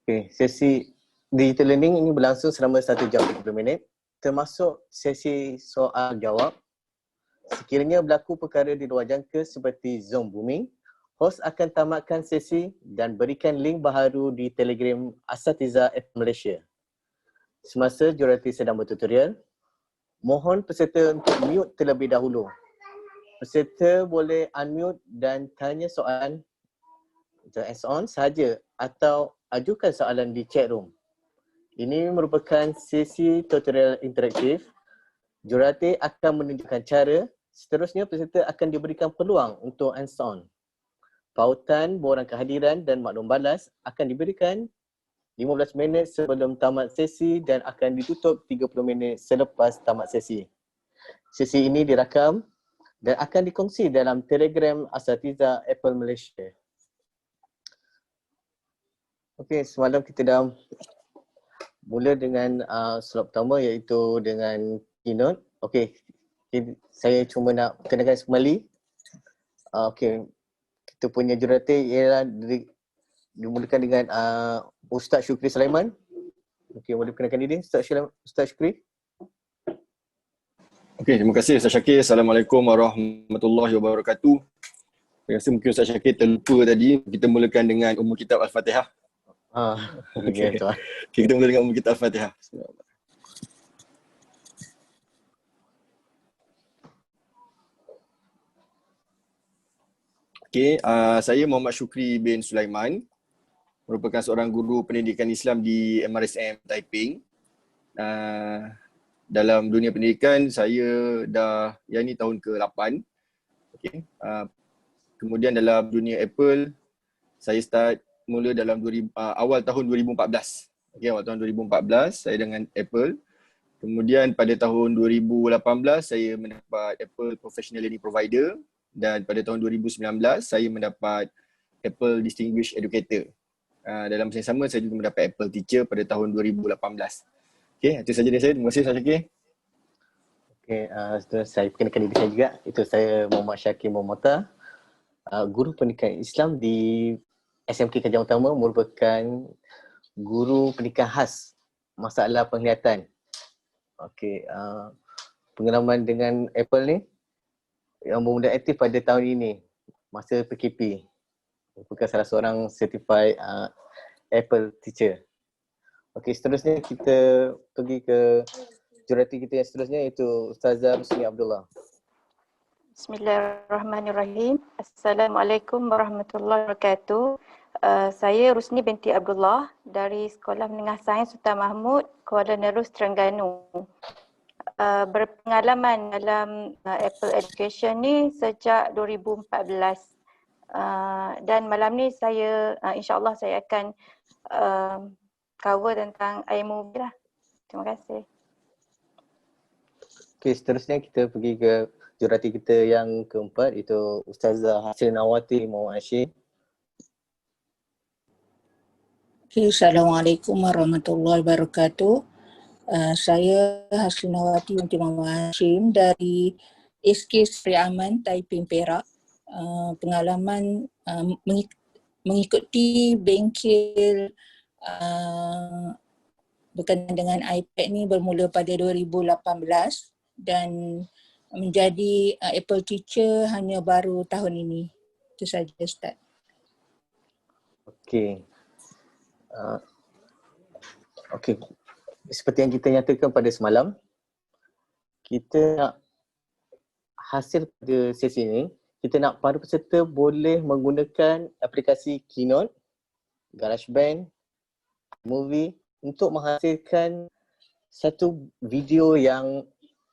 Okay, sesi digital learning ini berlangsung selama 1 jam 30 minit, termasuk sesi soal jawab. Sekiranya berlaku perkara di luar jangka seperti Zoom booming, hos akan tamatkan sesi dan berikan link baharu di Telegram Asatiza F Malaysia. Semasa jurati sedang bertutorial, mohon peserta untuk mute terlebih dahulu. Peserta boleh unmute dan tanya soalan on sahaja atau ajukan soalan di chat room. Ini merupakan sesi tutorial interaktif. Jurati akan menunjukkan cara, seterusnya peserta akan diberikan peluang untuk hands-on. Pautan, borang kehadiran dan maklum balas akan diberikan 15 minit sebelum tamat sesi dan akan ditutup 30 minit selepas tamat sesi. Sesi ini dirakam dan akan dikongsi dalam Telegram Asatiza Apple Malaysia. Okey, semalam kita dah mula dengan slot pertama iaitu dengan keynote. Okey, saya cuma nak kenalkan kembali. Okey, kita punya jurati ialah dimulakan dengan Ustaz Syukri Sulaiman. Okey, boleh perkenalkan diri Ustaz Syukri. Okey, terima kasih Ustaz Syakir. Assalamualaikum warahmatullahi wabarakatuh. Terima kasih, mungkin Ustaz Syakir terlupa tadi. Kita mulakan dengan umul kitab Al-Fatihah. Okay. Okay, kita mula dengan umul kitab Al-Fatihah. Okay, saya Muhammad Syukri bin Sulaiman, merupakan seorang guru pendidikan Islam di MRSM Taiping. Dalam dunia pendidikan, saya dah yang ni tahun ke-8. Okay. Kemudian dalam dunia Apple, saya start mula dalam awal tahun 2014. Okay, awal tahun 2014 saya dengan Apple. Kemudian pada tahun 2018 saya mendapat Apple Professional Learning Provider dan pada tahun 2019 saya mendapat Apple Distinguished Educator. Dalam masa yang sama saya juga mendapat Apple Teacher pada tahun 2018. Okay, itu saja dari saya. Terima kasih Ustaz Syakir. Okay, saya perkenalkan diri saya juga. Itu saya Muhammad Syakir Muhammad, guru pendidikan Islam di SMK Kajian Utama, merupakan guru pendidikan khas masalah penglihatan. Okey, pengalaman dengan Apple ni yang mula aktif pada tahun ini masa PKP. Merupakan salah seorang certified Apple teacher. Okey, seterusnya kita pergi ke jurati kita yang seterusnya iaitu Ustazah Rusni Abdullah. Bismillahirrahmanirrahim. Assalamualaikum warahmatullahi wabarakatuh. Saya Rusni binti Abdullah dari Sekolah Menengah Sains Sultan Mahmud, Kuala Nerus, Terengganu. Berpengalaman dalam Apple Education ni sejak 2014. Dan malam ni saya insyaAllah saya akan cover tentang iMovie lah. Terima kasih. Okey, seterusnya kita pergi ke jurati kita yang keempat iaitu Ustazah Hasrinawati Muhammad Hashim. Okay, Assalamualaikum warahmatullahi wabarakatuh. Saya Hasrinawati binti Muhammad Hashim dari SK Sri Aman, Taiping, Perak. Pengalaman mengikuti bengkel berkenaan dengan iPad ni bermula pada 2018 dan menjadi Apple Teacher hanya baru tahun ini. Itu saja Ustaz. Okey. Okey. Seperti yang kita nyatakan pada semalam, kita nak hasil pada sesi ini, kita nak para peserta boleh menggunakan aplikasi Keynote, GarageBand, Movie untuk menghasilkan satu video yang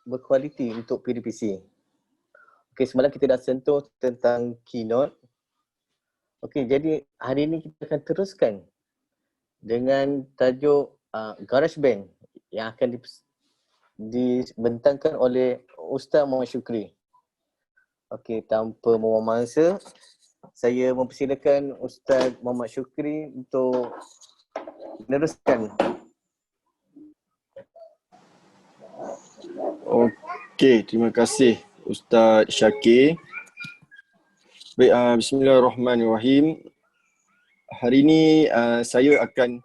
berkualiti untuk PDPC. Okey, semalam kita dah sentuh tentang Keynote. Okey, jadi hari ini kita akan teruskan dengan tajuk GarageBand yang akan dibentangkan oleh Ustaz Muhammad Syukri. Okey, tanpa membuang masa, saya mempersilakan Ustaz Muhammad Syukri untuk meneruskan. Okey, terima kasih Ustaz Syakir. Baik, bismillahirrahmanirrahim. Hari ini saya akan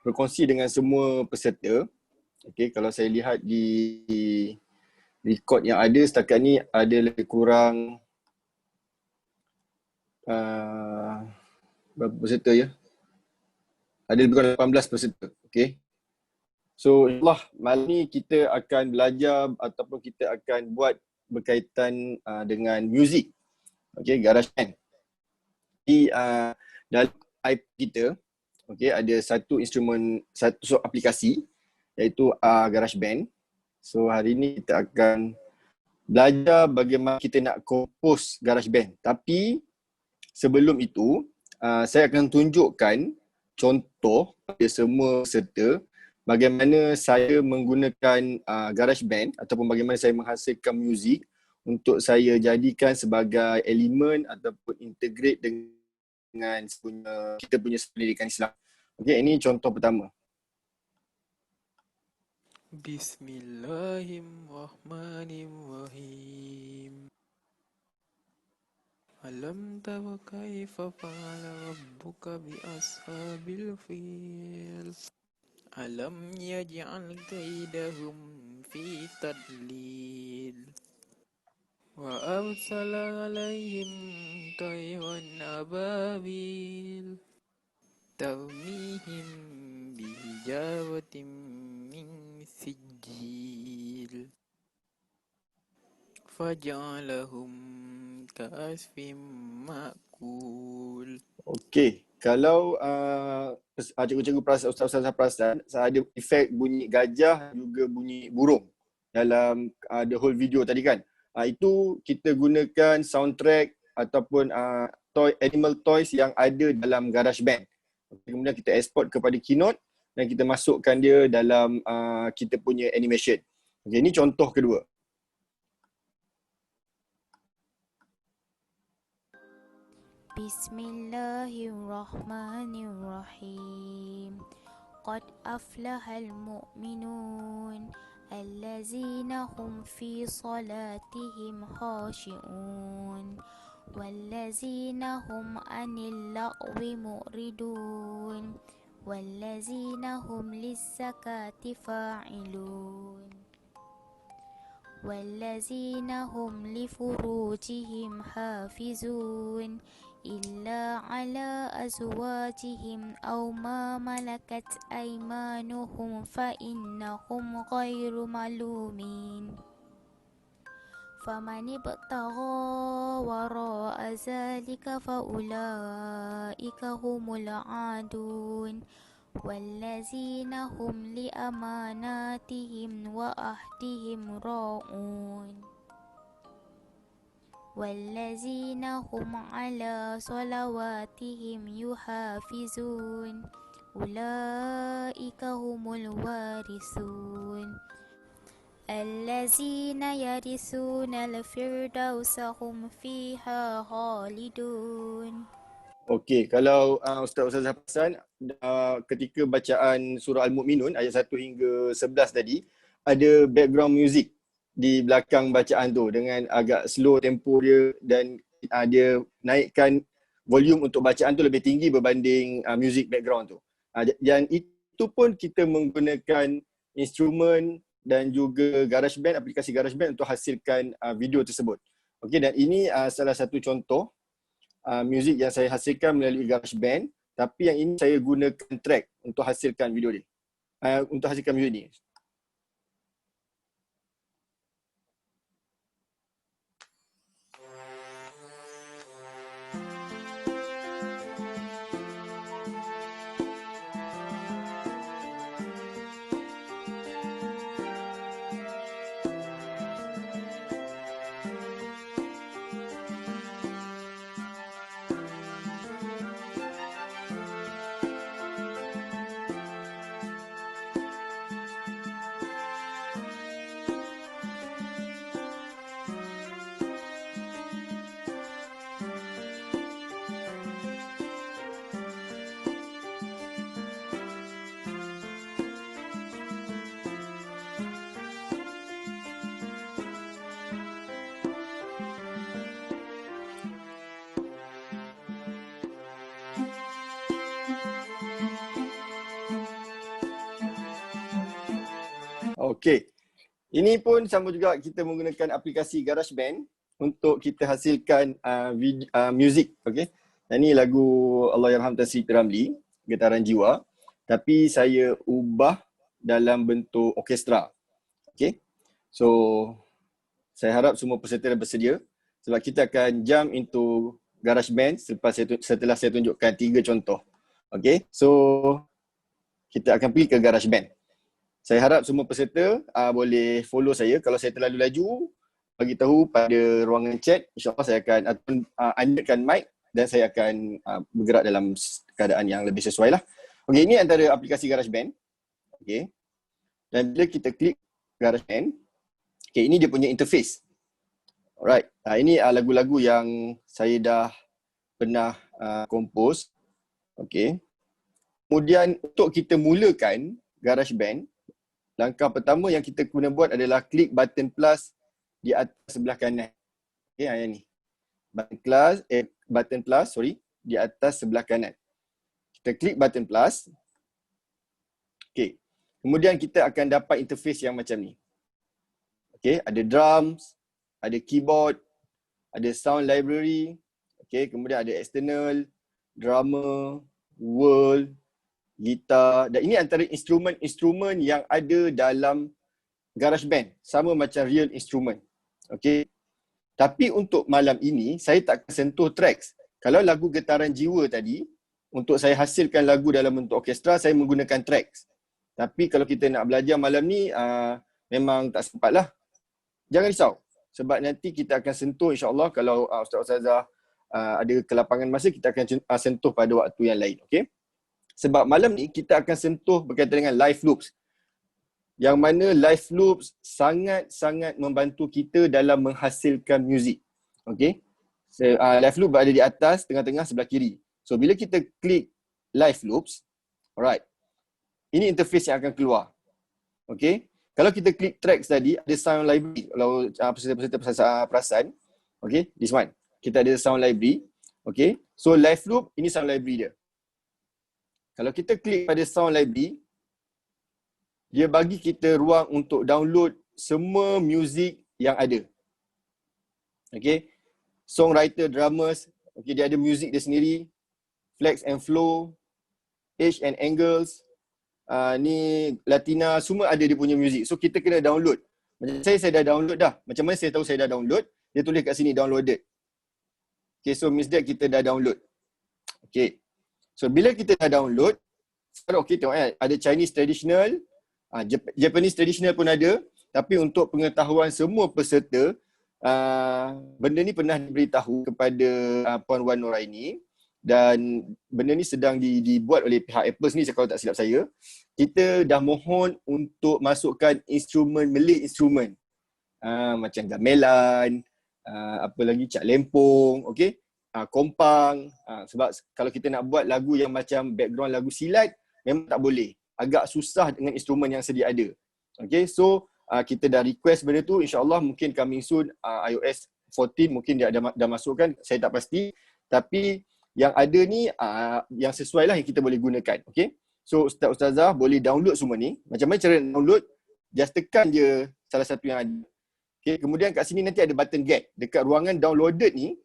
berkongsi dengan semua peserta. Okey, kalau saya lihat di rekod yang ada setakat ni ada lebih kurang berapa peserta ya? Ada lebih kurang 18 peserta. Okey. So insyaAllah malam ni kita akan belajar ataupun kita akan buat berkaitan dengan muzik. Okey, GarageBand. Di dalam IP kita, okey, ada satu instrumen, satu aplikasi iaitu GarageBand. So hari ni kita akan belajar bagaimana kita nak compose GarageBand. Tapi sebelum itu, saya akan tunjukkan contoh kepada semua peserta bagaimana saya menggunakan GarageBand ataupun bagaimana saya menghasilkan muzik untuk saya jadikan sebagai elemen ataupun integrate dengan kita punya pendidikan Islam. Okey, ini contoh pertama. Bismillahirrahmanirrahim. Alam tara kaifa fa'ala rabbuka bi ashabil fil. Alam yaj'al kaidahum fi tadlil. Wa arsala alaihim tayran ababil. Tarmihim bihijaratin min sijil. Faj'alahum ka'asfim ma'kul. Okey, kalau cikgu-cikgu perasan, ustaz-ustazah perasan, saya ada efek bunyi gajah juga bunyi burung dalam the whole video tadi kan. Itu kita gunakan soundtrack ataupun animal toys yang ada dalam GarageBand. Kemudian kita export kepada Keynote dan kita masukkan dia dalam kita punya animation. Okey, ini contoh kedua. Bismillahirrahmanirrahim. Qad aflahal mu'minun allazina hum fi salatihim khashi'un wallazina hum 'anil lagwi mu'ridun wallazina hum lis-zakati fa'ilun wallazina hum li furujihim hafizun illa ala azwajihim aw ma malakat aymanuhum fa innahum ghairu malumin faman ibtagha wara'a zalika fa ulaika humul aadun wallazina hum li amanatihim wa ahdihim ra'un wallazina hum ala salawatihim yuhafizun ulaika humul warisun allazina yarisuna al-firdausa hum fiha khalidun. Okey, kalau ustaz-ustazah perasan ketika bacaan surah Al-Mu'minun ayat 1 hingga 11 tadi ada background music di belakang bacaan tu dengan agak slow tempo dia dan dia naikkan volume untuk bacaan tu lebih tinggi berbanding music background tu. Dan itu pun kita menggunakan instrumen dan juga GarageBand, aplikasi GarageBand untuk hasilkan video tersebut. Okey, dan ini salah satu contoh muzik yang saya hasilkan melalui GarageBand, tapi yang ini saya gunakan track untuk hasilkan video ni. Untuk hasilkan muzik ni. Okey. Ini pun sama juga, kita menggunakan aplikasi GarageBand untuk kita hasilkan music. Okey. Dan ini lagu Allahyarham Tan Sri P. Ramlee, Getaran Jiwa. Tapi saya ubah dalam bentuk orkestra. Okey. So, saya harap semua peserta dah bersedia sebab kita akan jump into GarageBand setelah saya tunjukkan 3 contoh. Okey. So, kita akan pergi ke GarageBand. Saya harap semua peserta boleh follow saya. Kalau saya terlalu laju, bagi tahu pada ruangan chat. InsyaAllah saya akan unmute mic dan saya akan bergerak dalam keadaan yang lebih sesuai lah. Okey, ini antara aplikasi GarageBand. Okey. Dan bila kita klik GarageBand, okey, ini dia punya interface. Alright. Ini lagu-lagu yang saya dah pernah compose. Okey. Kemudian untuk kita mulakan GarageBand, langkah pertama yang kita guna buat adalah klik button plus di atas sebelah kanan. Okey, yang ni. Button plus di atas sebelah kanan. Kita klik button plus. Okey. Kemudian kita akan dapat interface yang macam ni. Okey, ada drums, ada keyboard, ada sound library. Okey, kemudian ada external, drummer, world, gitar, dan ini antara instrumen-instrumen yang ada dalam GarageBand, sama macam real instrument. Okey. Tapi untuk malam ini saya tak akan sentuh tracks. Kalau lagu Getaran Jiwa tadi, untuk saya hasilkan lagu dalam bentuk orkestra, saya menggunakan tracks. Tapi kalau kita nak belajar malam ni, memang tak sempat lah. Jangan risau, sebab nanti kita akan sentuh insya-Allah kalau Ustaz-Ustazah ada kelapangan masa, kita akan sentuh pada waktu yang lain. Okey. Sebab malam ni kita akan sentuh berkaitan dengan live loops. Yang mana live loops sangat-sangat membantu kita dalam menghasilkan muzik. Okey. Live loop berada di atas, tengah-tengah, sebelah kiri. So bila kita klik live loops, alright. Ini interface yang akan keluar. Okey. Kalau kita klik tracks tadi, ada sound library. Kalau peserta-peserta perasan, okey, this one. Kita ada sound library. Okey. So live loop, ini sound library dia. Kalau kita klik pada sound library, dia bagi kita ruang untuk download semua muzik yang ada. Okay. Songwriter, drummers, okay, dia ada muzik dia sendiri. Flex and flow, Edge and angles, ni Latina, semua ada dia punya muzik. So kita kena download. Macam saya dah download dah. Macam mana saya tahu saya dah download? Dia tulis kat sini downloaded. Okay, so means that kita dah download. Okay. So bila kita dah download, sekarang okey tengok ada Chinese traditional, Japanese traditional pun ada, tapi untuk pengetahuan semua peserta, benda ni pernah diberitahu kepada Puan Wan Nuraini dan benda ni sedang dibuat oleh pihak Apple ni kalau tak silap saya. Kita dah mohon untuk masukkan instrumen melik instrumen. Macam gamelan, apa lagi, cak lempong, okey. Kompang, sebab kalau kita nak buat lagu yang macam background lagu silat, memang tak boleh. Agak susah dengan instrumen yang sedia ada. Okay, so kita dah request benda tu, insyaAllah mungkin coming soon, iOS 14 mungkin dia dah masukkan, saya tak pasti. Tapi yang ada ni, yang sesuai lah yang kita boleh gunakan. Okay, so Ustaz-Ustazah boleh download semua ni. Macam mana cara download? Just tekan je salah satu yang ada. Okay, kemudian kat sini nanti ada button get. Dekat ruangan downloaded ni,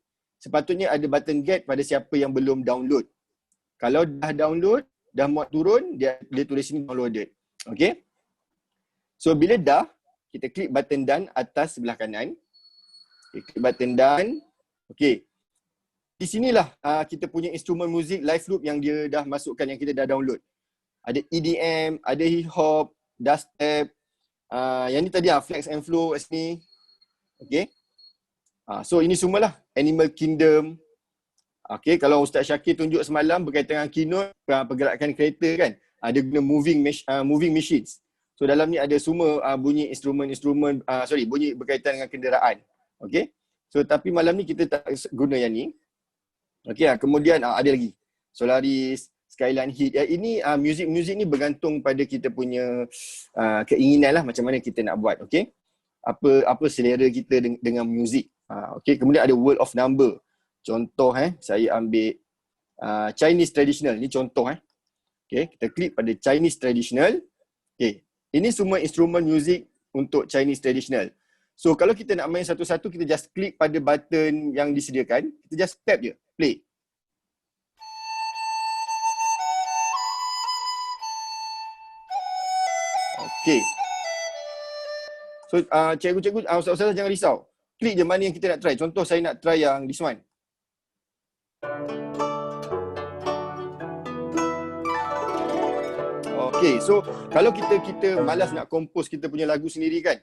sepatutnya ada button get pada siapa yang belum download. Kalau dah download, dah muat turun, dia tulis sini downloaded. Okay. So bila dah, kita klik button done atas sebelah kanan. Okay, klik button done. Okay. Di sinilah kita punya instrumen muzik live loop yang dia dah masukkan, yang kita dah download. Ada EDM, ada hip hop, dubstep. Yang ni tadi flex and flow kat sini. Okay. So ini semualah Animal Kingdom. Okay, kalau Ustaz Syakir tunjuk semalam berkaitan dengan keynote pergerakan kereta kan, dia guna moving machines. So dalam ni ada semua bunyi instrumen-instrumen, bunyi berkaitan dengan kenderaan. Okay, so tapi malam ni kita tak guna yang ni. Okay, kemudian ada lagi Solaris, Skyline Hit. Ini muzik-muzik ni bergantung pada kita punya keinginan lah macam mana kita nak buat. Okay, apa selera kita dengan muzik. Okay, kemudian ada World of Number. Contoh saya ambil Chinese Traditional. Ni contoh Okay, kita klik pada Chinese Traditional. Okay, Ini semua instrumen muzik untuk Chinese traditional. So kalau kita nak main satu-satu, kita just klik pada button yang disediakan, kita just tap je, play. Okay. So cikgu-cikgu, ustaz-ustaz jangan risau. Klik je mana yang kita nak try. Contoh saya nak try yang this one. Okay, so kalau kita malas nak compose kita punya lagu sendiri kan,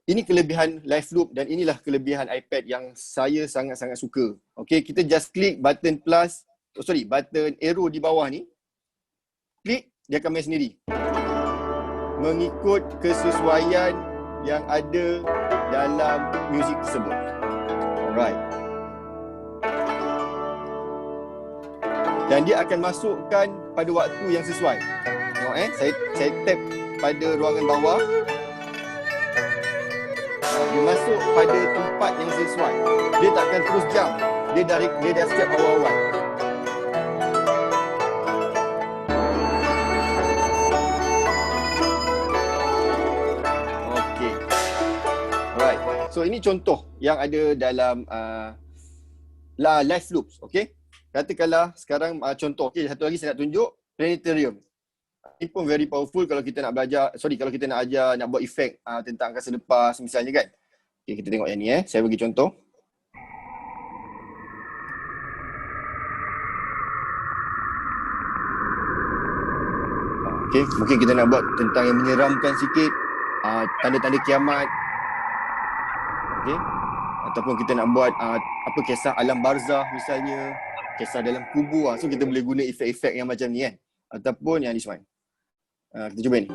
ini kelebihan live loop dan inilah kelebihan iPad yang saya sangat-sangat suka. Okay, kita just klik button button arrow di bawah ni. Klik, dia akan main sendiri. Mengikut kesesuaian yang ada dalam muzik tersebut. Alright. Dan dia akan masukkan pada waktu yang sesuai. Tengok saya tap pada ruangan bawah. Dia masuk pada tempat yang sesuai. Dia tak akan terus jump. Dia dah siap awal-awal. Okay. Alright. So ini contoh yang ada dalam live loops. Okay. Katakanlah sekarang contoh. Okay, satu lagi saya nak tunjuk. Planetarium. Ini pun very powerful kalau kita nak belajar, kalau kita nak ajar, nak buat efek tentang angkasa lepas misalnya kan. Okay, kita tengok yang ni saya bagi contoh. Okay, mungkin kita nak buat tentang yang menyeramkan sikit, tanda-tanda kiamat. Okay, ataupun kita nak buat kisah alam barzah misalnya, kisah dalam kubur. So kita boleh guna efek-efek yang macam ni kan. Ataupun yang this one. Kita cuba ni.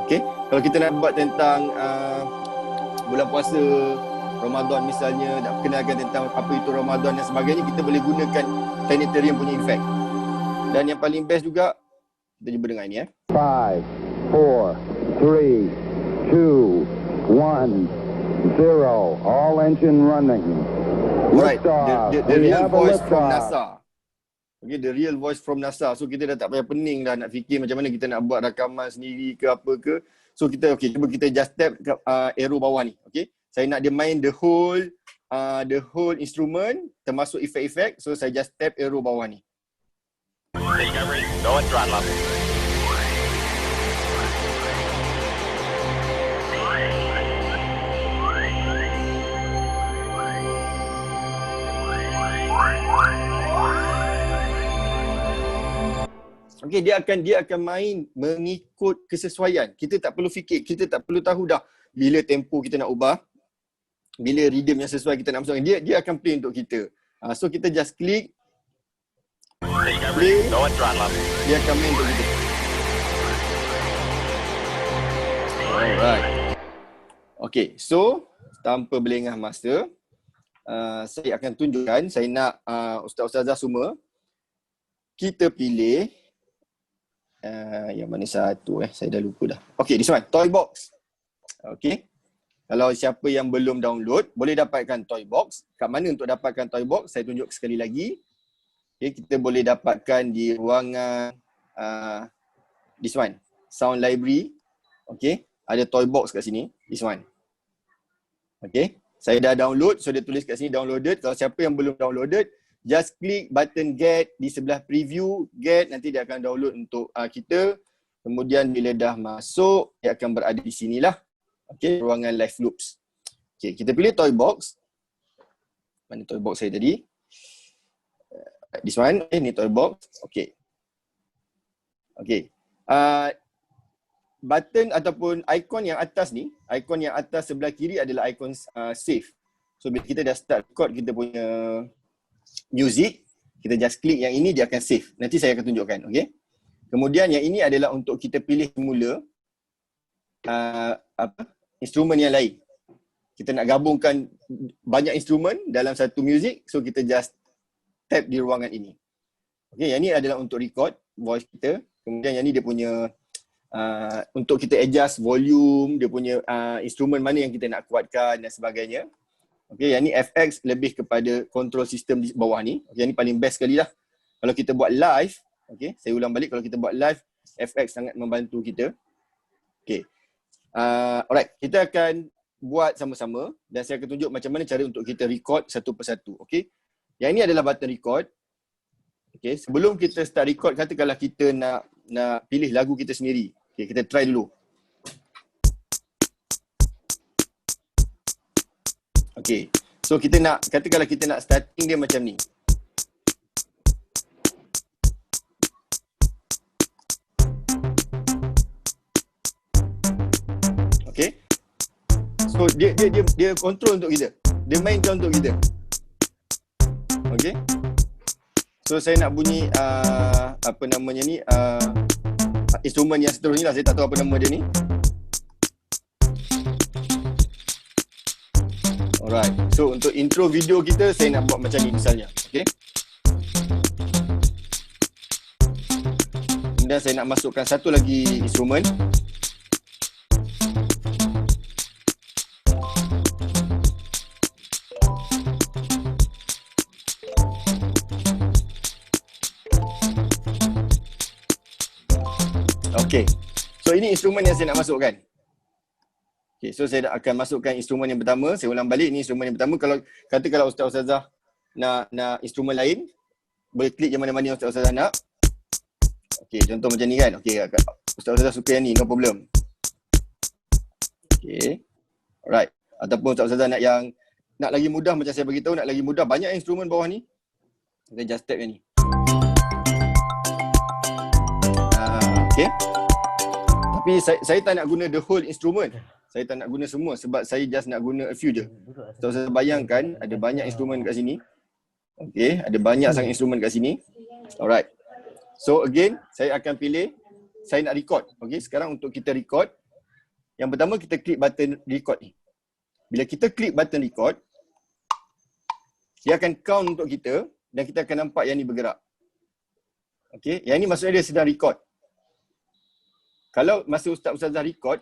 Okay. Kalau kita nak buat tentang bulan puasa, Ramadan misalnya, nak kenalkan tentang apa itu Ramadan dan sebagainya, kita boleh gunakan planetarium punya efek. Dan yang paling best juga, kita cuba dengar ni 5, 4, 3, 2, 1, 0. All engine running. Right, Liftoff. the We real have a voice from liftoff. NASA. Okay, the real voice from NASA. So kita dah tak payah pening dah nak fikir macam mana kita nak buat rakaman sendiri ke apa ke. So kita cuba kita just tap arrow bawah ni. Okay, saya nak dia main the whole instrument termasuk efek-efek. So saya just tap arrow bawah ni. Discovery, go at throttle up. Okay, dia akan main mengikut kesesuaian. Kita tak perlu fikir, kita tak perlu tahu dah bila tempo kita nak ubah, bila rhythm yang sesuai kita nak masukkan. Dia akan play untuk kita. So kita just klik, play, Go at throttle up. dia akan main untuk kita. Alright. Okay, so tanpa berlengah masa, saya akan tunjukkan, saya nak ustaz-ustazah semua, kita pilih yang mana satu saya dah lupa dah. Okay, this one, Toy Box. Okay, kalau siapa yang belum download, boleh dapatkan Toy Box. Kat mana untuk dapatkan Toy Box? Saya tunjuk sekali lagi. Okay, kita boleh dapatkan di ruangan this one, Sound Library. Okay, ada Toy Box kat sini, this one. Okay, saya dah download, so dia tulis kat sini downloaded. Kalau siapa yang belum downloaded, just klik button get di sebelah preview, get, nanti dia akan download untuk kita. Kemudian bila dah masuk, dia akan berada di sinilah. Okay, ruangan live loops. Okay, kita pilih Toy Box. Mana Toy Box saya tadi? This one, ni Toy Box. Okay. Okay. Button ataupun ikon yang atas ni, ikon yang atas sebelah kiri adalah ikon save. So bila kita dah start record kita punya music, kita just klik yang ini, dia akan save. Nanti saya akan tunjukkan, okay. Kemudian yang ini adalah untuk kita pilih semula instrumen yang lain. Kita nak gabungkan banyak instrumen dalam satu music, so kita just tap di ruangan ini. Okay, yang ini adalah untuk record voice kita. Kemudian yang ini dia punya untuk kita adjust volume, dia punya instrumen mana yang kita nak kuatkan dan sebagainya. Okay, yang ni FX lebih kepada control system di bawah ni. Okay, yang ni paling best sekali lah. Kalau kita buat live, okay, saya ulang balik, kalau kita buat live, FX sangat membantu kita. Okay, alright, kita akan buat sama-sama dan saya akan tunjuk macam mana cara untuk kita record satu persatu. Okay, yang ini adalah button record. Okay, sebelum kita start record, katakanlah kita nak pilih lagu kita sendiri. Okay, kita try dulu. Okay, so kita nak, katakanlah kita nak starting dia macam ni. Okay, so dia control untuk kita, dia mainkan untuk kita. Okay, so saya nak bunyi apa namanya ni, instrumen yang seterusnya lah, saya tak tahu apa nama dia ni. Alright, so untuk intro video kita saya nak buat macam ni misalnya. Okay, kemudian saya nak masukkan satu lagi instrumen. Okay, so ini instrumen yang saya nak masukkan. Okay, so saya akan masukkan instrumen yang pertama. Saya ulang balik, ni instrumen yang pertama. Kalau katakanlah ustaz-ustazah nak instrumen lain, boleh klik yang mana-mana yang ustaz-ustazah nak. Okay, contoh macam ni kan. Okay, ustaz-ustazah suka yang ni, no problem. Okay, alright. Ataupun ustaz-ustazah nak yang nak lagi mudah, macam saya beritahu, nak lagi mudah, banyak instrumen bawah ni. Kita just tap yang ni. Okay, tapi saya tak nak guna the whole instrument. Saya tak nak guna semua sebab saya just nak guna a few je. So saya bayangkan ada banyak instrumen kat sini. Okay, ada banyak sangat instrumen kat sini. Alright. So again, saya akan pilih, saya nak record. Okay, sekarang untuk kita record, yang pertama kita klik button record ni. Bila kita klik button record, dia akan count untuk kita dan kita akan nampak yang ni bergerak. Okay, yang ni maksudnya dia sedang record. Kalau masa ustaz-ustazah record,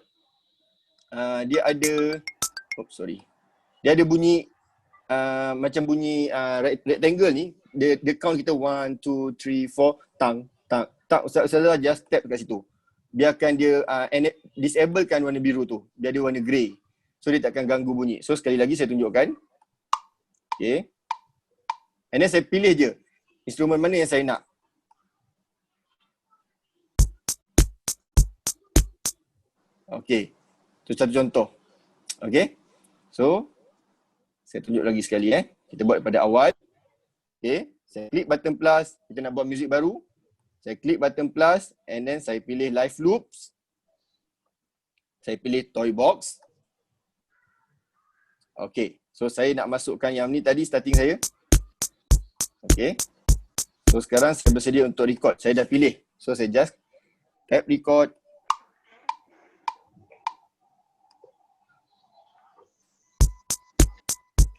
dia ada, dia ada bunyi macam bunyi rectangle ni, dia count kita 1, 2, 3, 4, tang. Ustaz-ustazah just tap kat situ. Biarkan dia disablekan warna biru tu, dia ada warna grey. So dia tak akan ganggu bunyi. So sekali lagi saya tunjukkan. Okay, and then saya pilih je instrumen mana yang saya nak. Okay, itu satu contoh. Okay, so saya tunjuk lagi sekali kita buat pada awal. Okay, saya klik button plus, kita nak buat muzik baru. Saya klik button plus and then saya pilih live loops. Saya pilih toy box. Okay, so saya nak masukkan yang ni tadi starting saya. Okay, so sekarang saya bersedia untuk record. Saya dah pilih, so saya just tap record.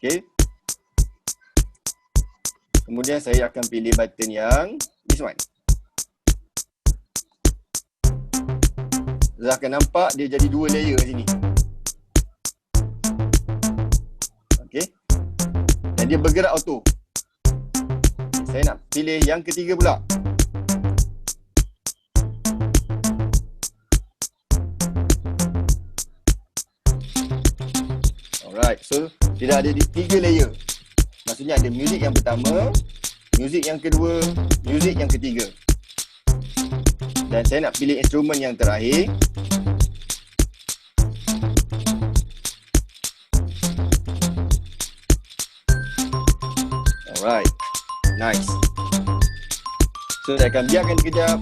Okay, kemudian saya akan pilih button yang this one. Saya akan nampak dia jadi 2 layer kat sini. Okay, dan dia bergerak auto. Saya nak pilih yang ketiga pula. Alright, so dia dah ada 3 layer. Maksudnya ada muzik yang pertama, muzik yang kedua, muzik yang ketiga. Dan saya nak pilih instrumen yang terakhir. Alright, nice. So saya akan biarkan sekejap.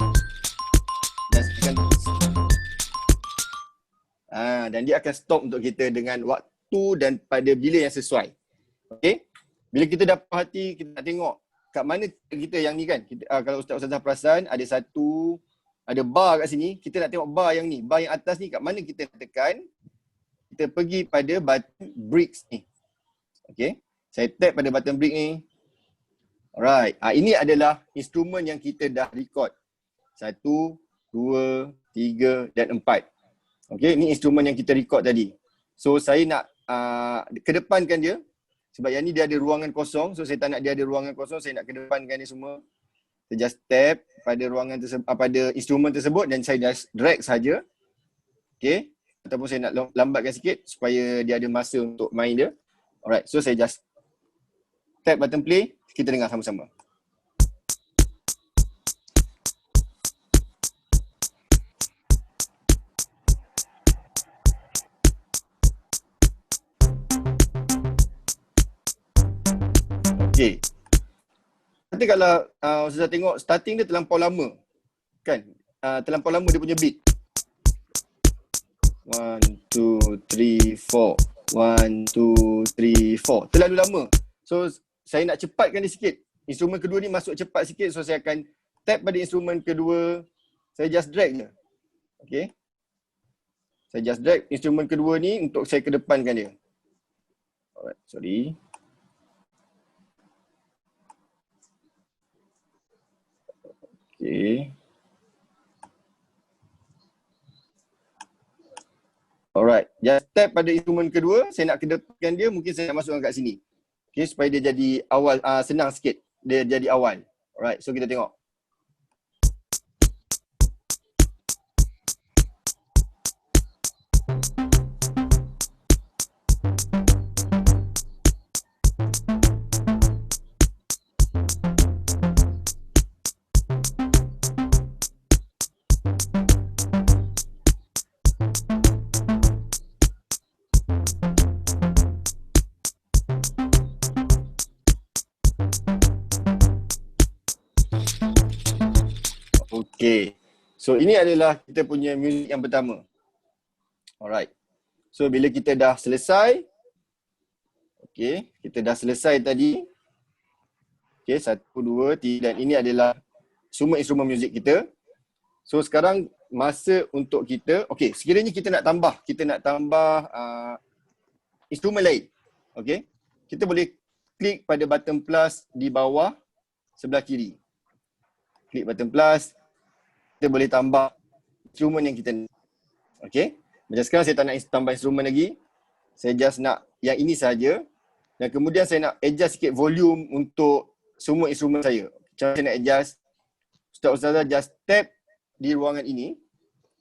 Dan dia akan stop untuk kita dengan waktu dan pada bila yang sesuai. Okay, bila kita dah puas hati, kita nak tengok kat mana kita yang ni kan. Kita, kalau ustaz-ustazah perasan ada bar kat sini, kita nak tengok bar yang ni, bar yang atas ni kat mana kita nak tekan. Kita pergi pada button bricks ni. Okay, saya tap pada button brick ni. Alright, ini adalah instrumen yang kita dah record. 1, 2, 3 dan 4. Okay, ni instrumen yang kita record tadi. So saya nak kedepankan dia Sebab yang ni dia ada ruangan kosong. So saya tak nak dia ada ruangan kosong. Saya nak kedepankan ni semua. Saya just tap pada ruangan tersebut, pada instrumen tersebut dan saya just drag saja. Okay. Ataupun saya nak lambatkan sikit supaya dia ada masa untuk main dia. Alright. So saya just tap button play. Kita dengar sama-sama. Okay. Nanti kalau Ustazah tengok starting dia terlampau lama. Kan? Terlampau lama dia punya beat. 1, 2, 3, 4. 1, 2, 3, 4. Terlalu lama. So saya nak cepatkan dia sikit. Instrumen kedua ni masuk cepat sikit. So saya akan tap pada instrumen kedua. Saya just drag je. Okay. Saya just drag instrumen kedua ni untuk saya kedepankan dia. Alright, sorry. Okay. Alright, just tap pada instrumen kedua, saya nak kedepankan dia, mungkin saya nak masukkan kat sini. Okay, supaya dia jadi awal, senang sikit, dia jadi awal. Alright, so kita tengok. Okay, so ini adalah kita punya muzik yang pertama. Alright, so bila kita dah selesai, okay, kita dah selesai tadi. Okay, 1, 2, 3 dan ini adalah semua instrumen muzik kita. So sekarang masa untuk kita, okay, sekiranya kita nak tambah instrumen lain. Okay, kita boleh klik pada button plus di bawah sebelah kiri. Klik button plus. Kita boleh tambah instrumen yang kita nak. Okay. Macam sekarang saya tak nak tambah instrumen lagi. Saya just nak yang ini saja. Dan kemudian saya nak adjust sikit volume untuk semua instrumen saya. Macam saya nak adjust. Ustazah just tap di ruangan ini.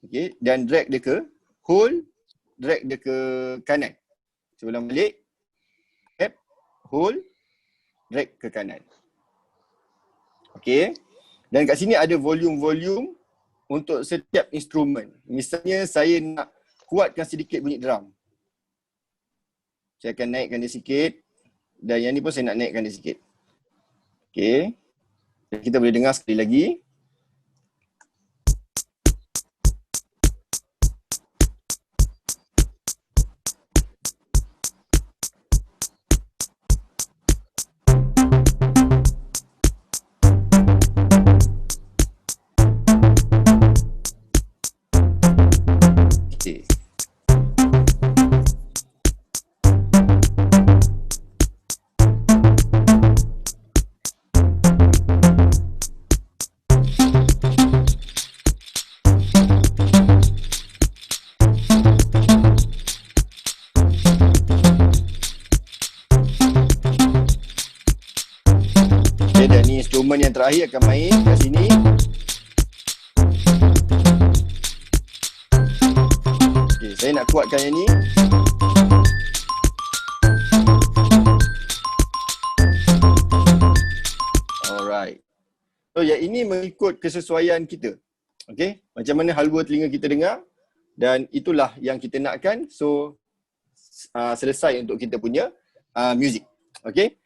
Okay. Dan drag dia ke. Hold. Drag dia ke kanan. Saya ulang balik. Tap. Hold. Drag ke kanan. Okay. Dan kat sini ada volume-volume untuk setiap instrumen. Misalnya saya nak kuatkan sedikit bunyi drum. Saya akan naikkan dia sikit. Dan yang ni pun saya nak naikkan dia sikit. Okay. Kita boleh dengar sekali lagi. Instrumen yang terakhir akan main kat sini. Okay, saya nak kuatkan yang ni. Alright. So yang ini mengikut kesesuaian kita. Okay, macam mana halua telinga kita dengar. Dan itulah yang kita nakkan. So selesai untuk kita punya music. Okay.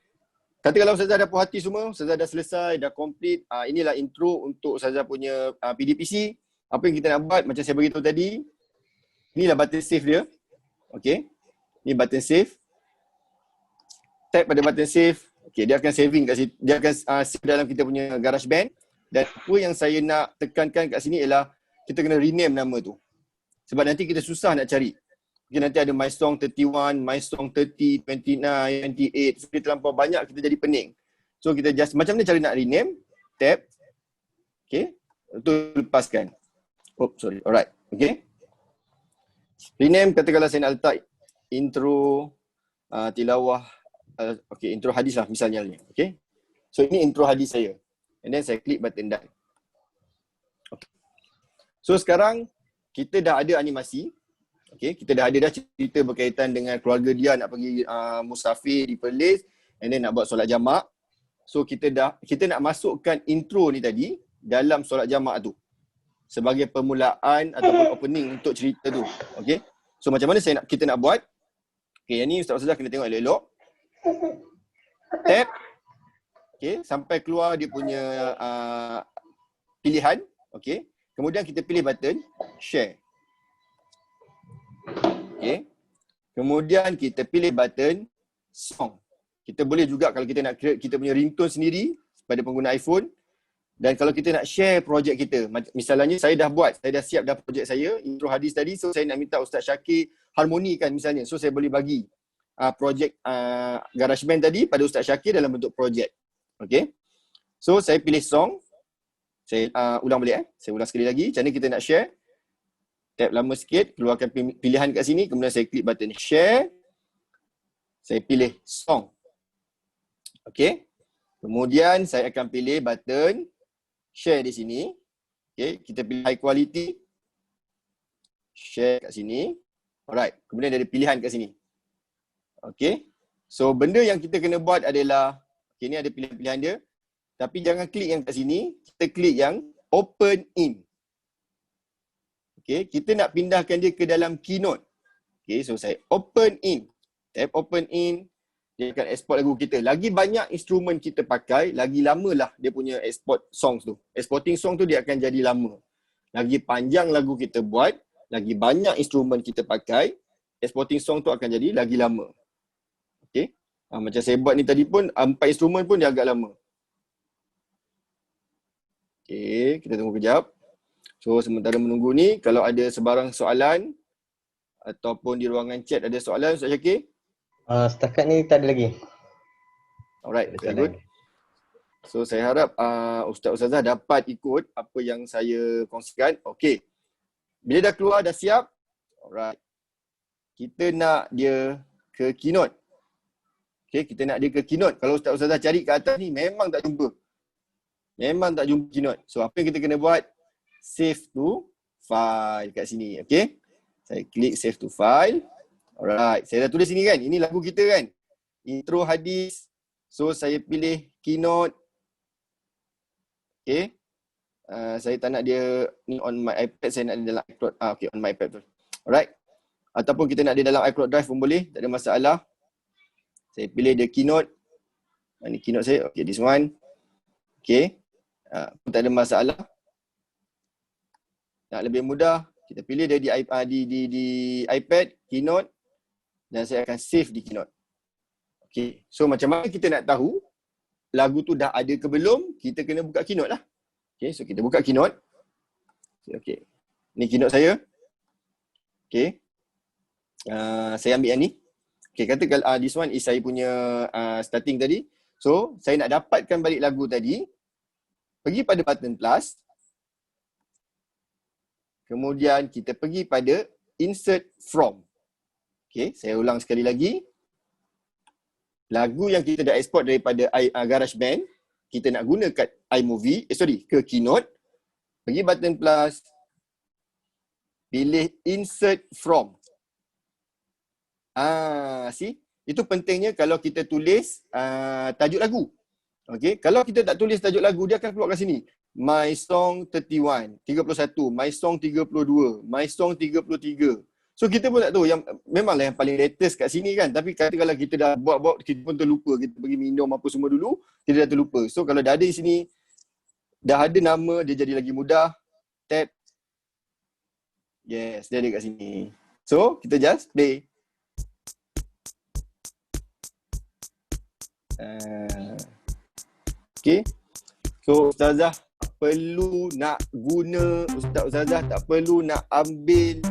Kata kalau Ustazah dah puas hati semua, Ustazah dah selesai, dah complete. Inilah intro untuk Ustazah punya PDPC. Apa yang kita nak buat, macam saya beritahu tadi. Inilah button save dia. Okay. Ini button save. Tap pada button save. Okay, dia akan saving kat situ. Dia akan save dalam kita punya GarageBand. Dan apa yang saya nak tekankan kat sini ialah kita kena rename nama tu. Sebab nanti kita susah nak cari. Okay, nanti ada My Song 31, My Song 30, 29, 28. So, kita terlampau banyak, kita jadi pening. So, kita just, macam mana cara nak rename? Tap. Okay. Itu lepaskan. Oh, sorry. Alright. Okay. Rename, katakanlah saya nak letak intro tilawah okay, intro hadis lah misalnya ni. Okay. So ini intro hadis saya. And then saya klik button done. Okay. So sekarang kita dah ada animasi. Okay, kita dah ada cerita berkaitan dengan keluarga dia nak pergi musafir di Perlis and then nak buat solat jamak. So kita nak masukkan intro ni tadi dalam solat jamak tu sebagai permulaan ataupun opening untuk cerita tu. Okay. So macam mana kita nak buat? Okay, yang ni Ustaz-Ustazah kena tengok elok-elok. Tap. Okay, sampai keluar dia punya pilihan. Okay. Kemudian kita pilih button share. Okay. Kemudian kita pilih button song. Kita boleh juga kalau kita nak create kita punya ringtone sendiri pada pengguna iPhone. Dan kalau kita nak share projek kita, misalnya saya dah siap dah projek saya, intro hadis tadi, so saya nak minta Ustaz Syakir harmonikan misalnya. So saya boleh bagi projek GarageBand tadi pada Ustaz Syakir dalam bentuk projek. Okay. So saya pilih song. Saya ulang balik Saya ulang sekali lagi. Macam mana kita nak share? Tap lama sikit, keluarkan pilihan kat sini, kemudian saya klik button share. Saya pilih song. Okay. Kemudian saya akan pilih button share di sini. Okay, kita pilih high quality. Share kat sini. Alright, kemudian ada pilihan kat sini. Okay. So benda yang kita kena buat adalah, okay, ni ada pilihan-pilihan dia. Tapi jangan klik yang kat sini, kita klik yang open in. Okay, kita nak pindahkan dia ke dalam Keynote. Okay, so saya open in. Tap open in. Dia akan export lagu kita. Lagi banyak instrumen kita pakai, lagi lamalah dia punya export songs tu. Exporting song tu dia akan jadi lama. Lagi panjang lagu kita buat, lagi banyak instrumen kita pakai, exporting song tu akan jadi lagi lama. Okay. Macam saya buat ni tadi pun, 4 instrumen pun dia agak lama. Okay, kita tunggu kejap. So sementara menunggu ni, kalau ada sebarang soalan ataupun di ruangan chat ada soalan, Ustaz Syakir? Setakat ni tak ada lagi. Alright, very good. So saya harap Ustaz-Ustazah dapat ikut apa yang saya kongsikan. Okay. Bila dah keluar, dah siap. Alright. Kita nak dia ke Keynote. Okay, kita nak dia ke Keynote. Kalau Ustaz-Ustazah cari ke atas ni, memang tak jumpa. Memang tak jumpa Keynote. So apa yang kita kena buat? Save to file kat sini. Okay. Saya klik save to file. Alright, saya dah tulis sini kan. Ini lagu kita kan. Intro hadis. So saya pilih Keynote. Okay. Saya tak nak dia ni on my iPad, saya nak dia dalam iCloud. Okay, on my iPad tu. Alright. Ataupun kita nak dia dalam iCloud Drive pun boleh, tak ada masalah. Saya pilih dia Keynote. Ini Keynote saya. Okay, this one. Okay. Tak ada masalah. Nak lebih mudah, kita pilih dia di iPad, Keynote. Dan saya akan save di Keynote. Okay. So macam mana kita nak tahu lagu tu dah ada ke belum? Kita kena buka Keynote lah. Okay. So kita buka Keynote. Okay. Ni Keynote saya. Okay. Saya ambil yang ni. Okay. Katakan this one is saya punya starting tadi. So saya nak dapatkan balik lagu tadi. Pergi pada button plus. Kemudian kita pergi pada insert from. Okay, saya ulang sekali lagi. Lagu yang kita dah export daripada GarageBand, kita nak guna kat iMovie, ke Keynote. Pergi button plus. Pilih insert from. See? Itu pentingnya kalau kita tulis tajuk lagu. Okay, kalau kita tak tulis tajuk lagu, dia akan keluar kat sini. My Song 31, 31, My Song 32, My Song 33. So kita pun tak tahu, yang memanglah yang paling latest kat sini kan. Tapi katakanlah kita dah buat-buat, kita pun terlupa. Kita pergi minum apa semua dulu, kita dah terlupa. So kalau dah ada di sini, dah ada nama, dia jadi lagi mudah. Tap. Yes, dia ada kat sini. So kita just play. Okay. So Ustazah perlu nak guna, Ustazah tak perlu nak ambil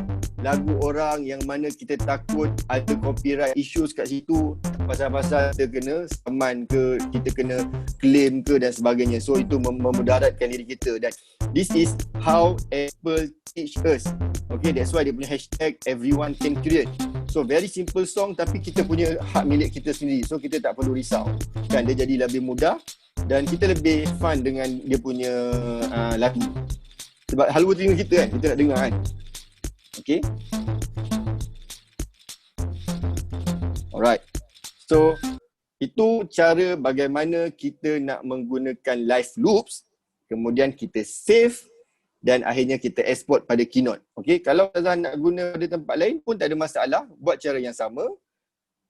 lagu orang yang mana kita takut ada copyright issues kat situ, pasal-pasal kita kena saman ke, kita kena claim ke dan sebagainya. So itu memudaratkan diri kita, dan this is how Apple teach us. Okay, that's why dia punya hashtag everyone can create. So very simple song tapi kita punya hak milik kita sendiri. So kita tak perlu risau. Kan dia jadi lebih mudah dan kita lebih fun dengan dia punya lagu. Sebab halwa telinga kita kan, kita nak dengar kan. Okay. Alright. So itu cara bagaimana kita nak menggunakan live loops, kemudian kita save dan akhirnya kita export pada Keynote. Okay, kalau Ustazah nak guna pada tempat lain pun tak ada masalah. Buat cara yang sama.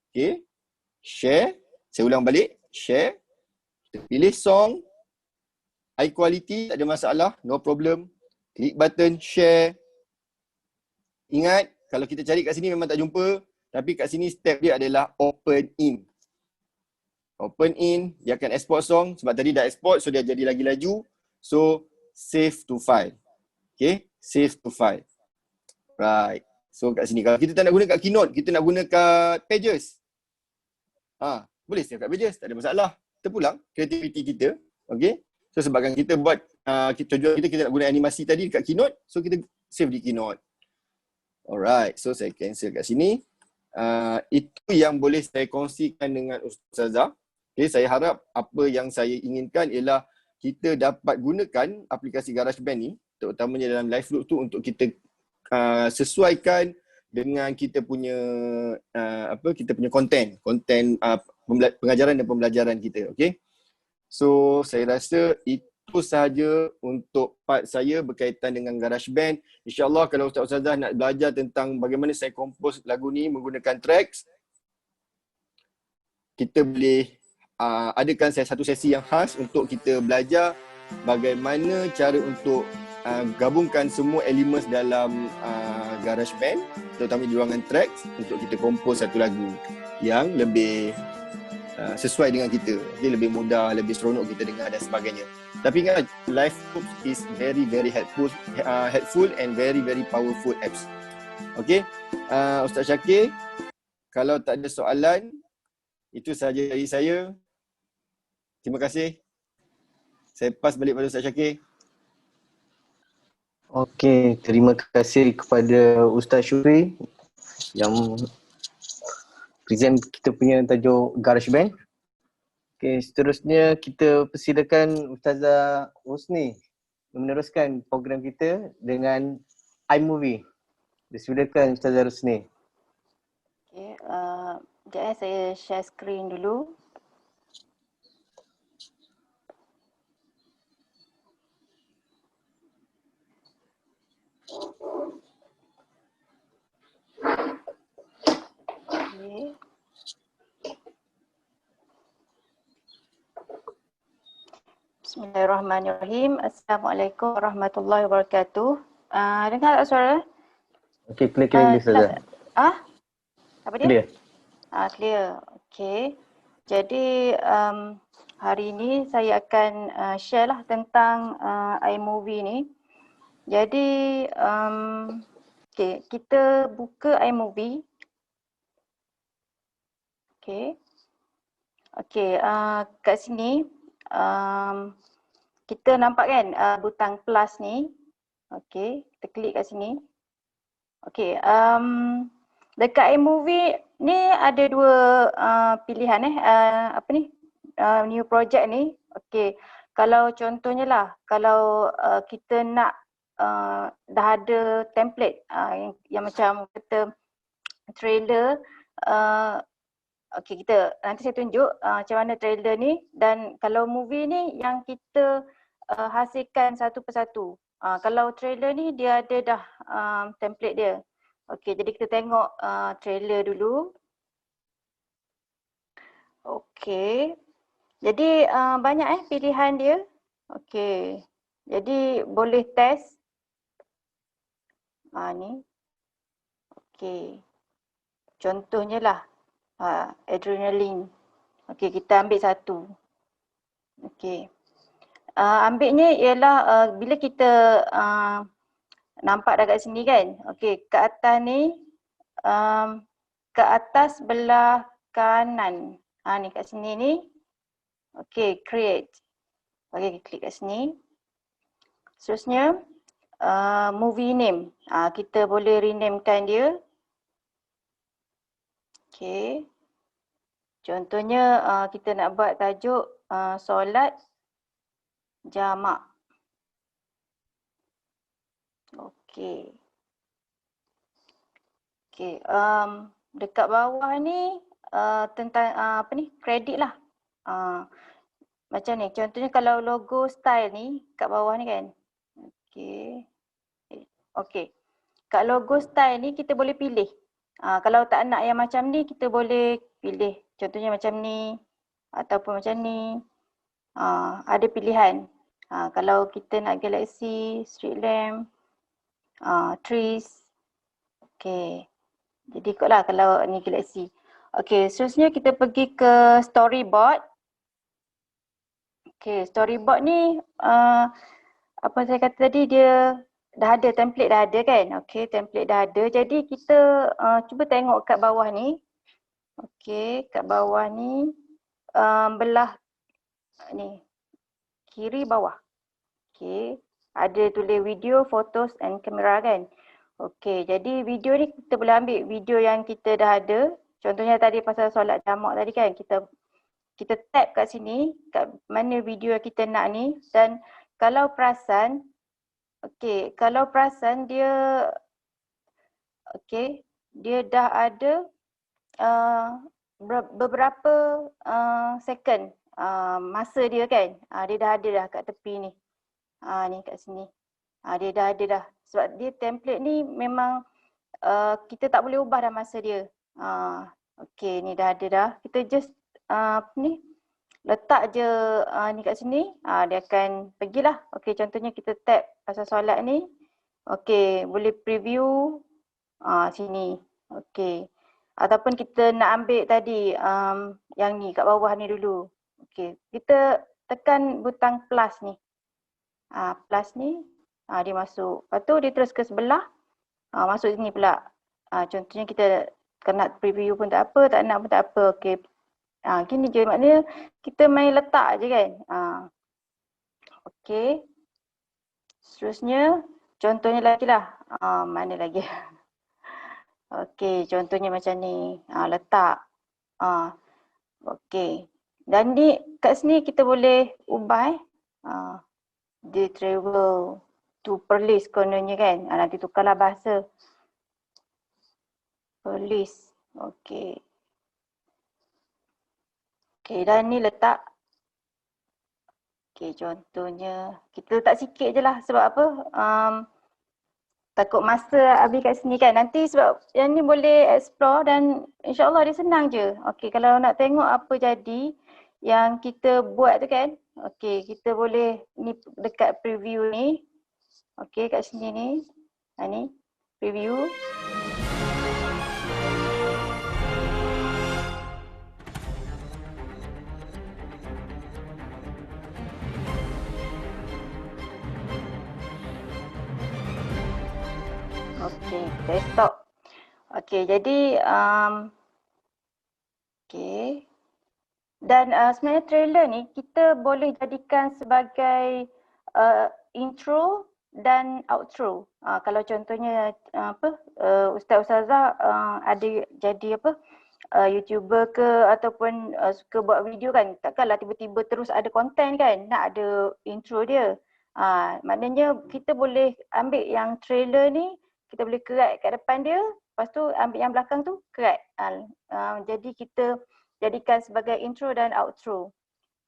Okay, share. Saya ulang balik. Share. Kita pilih song. High quality, tak ada masalah. No problem. Klik button share. Ingat, kalau kita cari kat sini memang tak jumpa. Tapi kat sini step dia adalah open in. Open in, dia akan export song. Sebab tadi dah export, so dia jadi lagi laju. So, save to file. Okay, save to file. Right. So kat sini, kalau kita tak nak guna kat Keynote, kita nak guna kat Pages. Boleh save kat Pages, tak ada masalah. Kita pulang kreativiti kita. Okay. So sebabkan kita buat, tujuan kita nak guna animasi tadi kat Keynote, so kita save di Keynote. Alright, so saya cancel kat sini. Itu yang boleh saya kongsikan dengan Ustazah. Okay, saya harap apa yang saya inginkan ialah kita dapat gunakan aplikasi GarageBand ni, terutamanya dalam live loop tu untuk kita sesuaikan dengan kita punya kita punya konten pengajaran dan pembelajaran kita. Okay. So saya rasa itu sahaja untuk part saya berkaitan dengan GarageBand. InsyaAllah kalau Ustaz-Ustazah nak belajar tentang bagaimana saya compose lagu ni menggunakan tracks, kita boleh adakan satu sesi yang khas untuk kita belajar bagaimana cara untuk gabungkan semua elemen dalam GarageBand, terutama di ruangan tracks, untuk kita compose satu lagu yang lebih sesuai dengan kita. Dia lebih mudah, lebih seronok kita dengar dan sebagainya. Tapi ingat, live loops is very helpful and very powerful apps. Okay, Ustaz Syakir, kalau tak ada soalan, itu sahaja dari saya. Terima kasih. Saya pass balik pada Ustaz Syakir. Okey, terima kasih kepada Ustaz Syukri yang present kita punya tajuk GarageBand. Okey, seterusnya kita persilakan Ustazah Rosni meneruskan program kita dengan iMovie. Silakan Ustazah Rosni. Okey, sekejap saya share screen dulu. Okay. Bismillahirrahmanirrahim. Assalamualaikum warahmatullahi wabarakatuh. Dengar tak suara? Okey, clear Ustazah. Apa dia? Clear. Clear. Okey. Jadi hari ini saya akan share lah tentang iMovie ni. Jadi okay, kita buka iMovie. Okay. Okay, kat sini kita nampak kan butang plus ni. Okay, kita klik kat sini. Okay, dekat iMovie ni ada dua pilihan new project ni. Okay, kalau contohnya lah, kalau kita nak dah ada template yang macam kata trailer, okey, nanti saya tunjuk macam mana trailer ni, dan kalau movie ni yang kita hasilkan satu persatu. Kalau trailer ni dia ada dah template dia. Okey, jadi kita tengok trailer dulu. Okey. Jadi banyak pilihan dia. Okey. Jadi boleh test. Ni. Okey. Contohnya lah adrenaline. Okey, kita ambil satu. Okey. Ambilnya ialah bila kita nampak dekat sini kan. Okey, ke atas ni ke atas belah kanan. Ni kat sini ni. Okey, create. Okey, klik kat sini. Seterusnya movie name. Kita boleh renamekan dia. Okey. Contohnya kita nak buat tajuk solat jamak. Okey. Okey, dekat bawah ni tentang apa ni, kredit lah. Macam ni, contohnya kalau logo style ni kat bawah ni kan. Okey. Okey. Kat logo style ni kita boleh pilih. Kalau tak nak yang macam ni kita boleh pilih. Contohnya macam ni ataupun macam ni. Ada pilihan. Kalau kita nak galaxy, street lamp, trees. Okey. Jadi ikutlah kalau ni galaxy. Okey, seterusnya kita pergi ke storyboard. Okey, storyboard ni apa saya kata tadi, dia dah ada, template dah ada kan. Okey, template dah ada. Jadi kita cuba tengok kat bawah ni. Okey, kat bawah ni belah ni kiri bawah. Okey, ada tulis video, photos and camera kan. Okey, jadi video ni kita boleh ambil video yang kita dah ada. Contohnya tadi pasal solat jamak tadi kan, kita tap kat sini, kat mana video yang kita nak ni. Dan kalau perasan, okey, kalau perasan dia, okey, dia dah ada beberapa second masa dia kan. Dia dah ada dah kat tepi ni. Ni kat sini. Dia dah ada dah. Sebab dia template ni memang kita tak boleh ubah dah masa dia. Okey, ni dah ada dah. Kita just ni letak je ni kat sini. Dia akan pergilah. Okey, contohnya kita tap pasal solat ni. Okey, boleh preview sini. Okey. Ataupun kita nak ambil tadi yang ni kat bawah ni dulu. Okey, kita tekan butang plus ni. Plus ni dia masuk. Lepas tu dia terus ke sebelah. Masuk sini pula. Contohnya kita nak preview pun tak apa, tak nak pun tak apa. Okey. Gini je, maknanya kita main letak je kan. Okey. Seterusnya contohnya lagi lah. Mana lagi? Okey, contohnya macam ni. Letak. Okey. Dan ni kat sini kita boleh ubah dia travel to Perlis kononnya kan. Nanti tukarlah bahasa. Perlis. Okey. Okey, dan ni letak. Okey, contohnya kita letak sikit je lah. Sebab apa? Takut masa habis kat sini kan. Nanti sebab yang ni boleh explore dan insyaAllah dia senang je. Okey, kalau nak tengok apa jadi yang kita buat tu kan. Okey, kita boleh ni dekat preview ni. Okey, kat sini ni. Ni preview. Okey, kita stop. Okey, jadi okey. Dan sebenarnya trailer ni kita boleh jadikan sebagai intro dan outro. Kalau contohnya ustaz-ustazah ada jadi YouTuber ke ataupun suka buat video kan, takkanlah tiba-tiba terus ada konten kan, nak ada intro dia. Maknanya kita boleh ambil yang trailer ni, kita boleh kerat kat depan dia, lepas tu ambil yang belakang tu kerat. Jadi kita jadikan sebagai intro dan outro.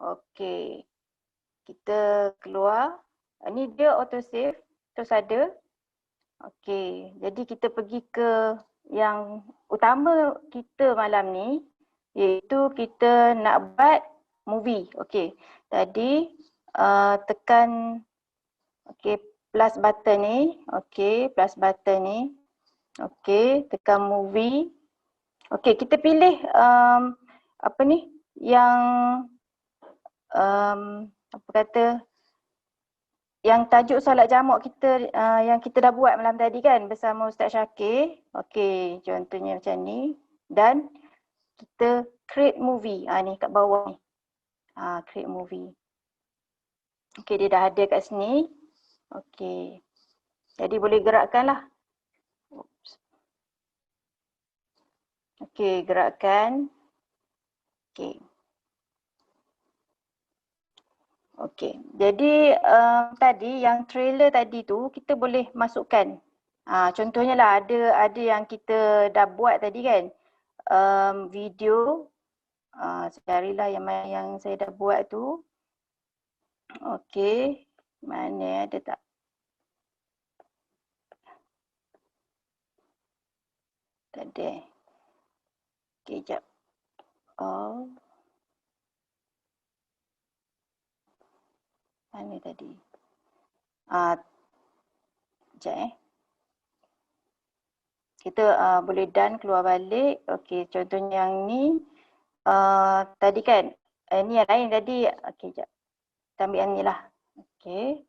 Okey. Kita keluar. Ni dia auto save terus ada. Okey. Jadi kita pergi ke yang utama kita malam ni, iaitu kita nak buat movie. Okey. Tadi tekan plus button ni. Okey, plus button ni. Okey, tekan movie. Okey, kita pilih yang yang tajuk solat jamak kita yang kita dah buat malam tadi kan bersama Ustaz Syakir. Okey, contohnya macam ni. Dan kita create movie. Ni kat bawah ni. Create movie. Okey, dia dah ada kat sini. Okey. Jadi boleh gerakkan lah. Okey, gerakkan. Okey. Okey. Jadi tadi yang trailer tadi tu kita boleh masukkan. Contohnya lah ada yang kita dah buat tadi kan. Video. Carilah yang mana yang saya dah buat tu. Okey. Mana ada tak? Tak ada. Okey, jap. Oh. Mana tadi? Sekejap Kita boleh done keluar balik. Okey, contohnya yang ni. Tadi kan, ni yang lain tadi. Okey, sekejap. Kita ambil yang ni lah. Okey.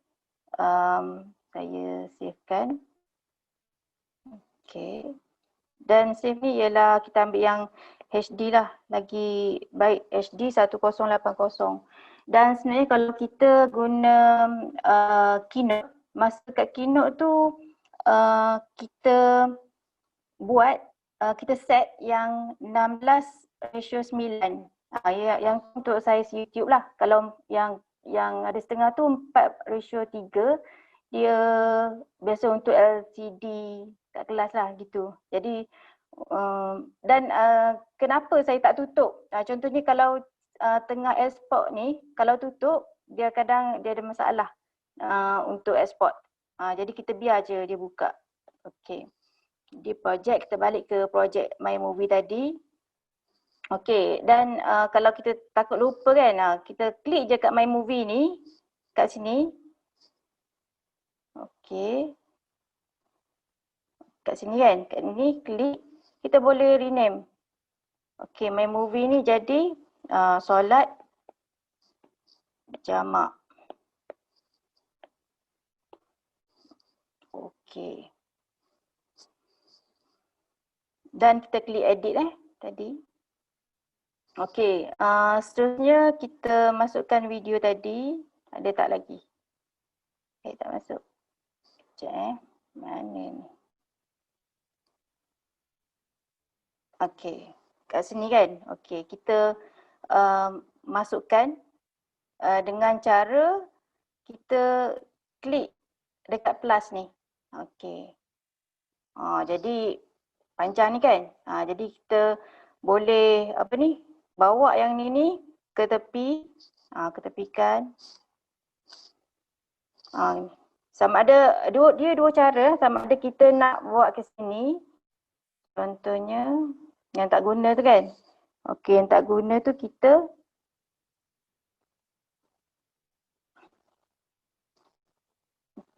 Saya savekan. Okey. Dan save ni ialah kita ambil yang HD lah. Lagi baik HD 1080. Dan sebenarnya kalau kita guna Keynote, masa kat Keynote tu kita buat, kita set yang 16:9. Yang untuk saiz YouTube lah. Kalau yang ada setengah tu 4:3. Dia biasa untuk LCD kat kelas lah gitu. Jadi dan kenapa saya tak tutup? Contohnya kalau tengah export ni, kalau tutup dia kadang dia ada masalah untuk export. Jadi kita biar je dia buka. Okey. Di projek, kita balik ke projek My Movie tadi. Okey, dan kalau kita takut lupa kan, kita klik je kat My Movie ni, kat sini. Okey. Kat sini kan, kat ni klik, kita boleh rename. Okey, My Movie ni jadi solat jamak. Okey. Dan kita klik edit tadi. Okey, seterusnya kita masukkan video tadi. Ada tak lagi? Tak masuk. Sekejap Mana ni? Okey, kat sini kan. Okey, kita masukkan dengan cara kita klik dekat plus ni. Okey. Jadi panjang ni kan. Jadi kita boleh bawa yang ni ke tepi. Ke tepikan. Sama ada dia dua cara, sama ada kita nak bawa ke sini. Contohnya yang tak guna tu kan. Okey, yang tak guna tu kita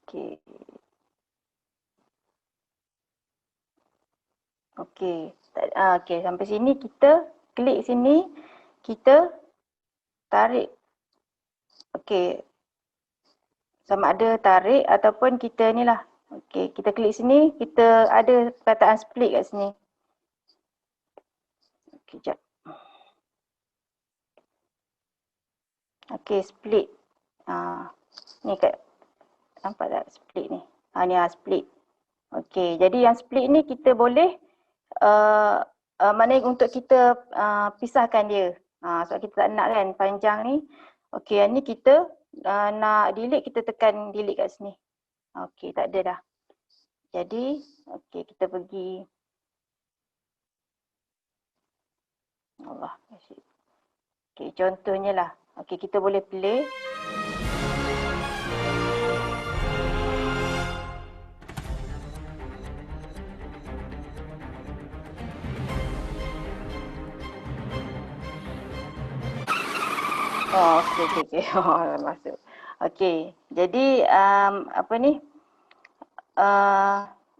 okey. Okey, sampai sini kita klik sini, kita tarik. Okey. Sama ada tarik ataupun kita ni lah. Okey, kita klik sini, kita ada perkataan split kat sini. Okey, sekejap. Okey, split. Ni kat, nampak tak split ni? Ni split. Okey, jadi yang split ni kita boleh maknanya untuk kita pisahkan dia. Sebab kita tak nak kan panjang ni. Okey, yang ni kita nak delete, kita tekan delete kat sini. Okey, tak ada dah. Jadi, okey, kita pergi. Allah. Okey, contohnya lah. Okey, kita boleh play. Okey. Masuk. Okey, jadi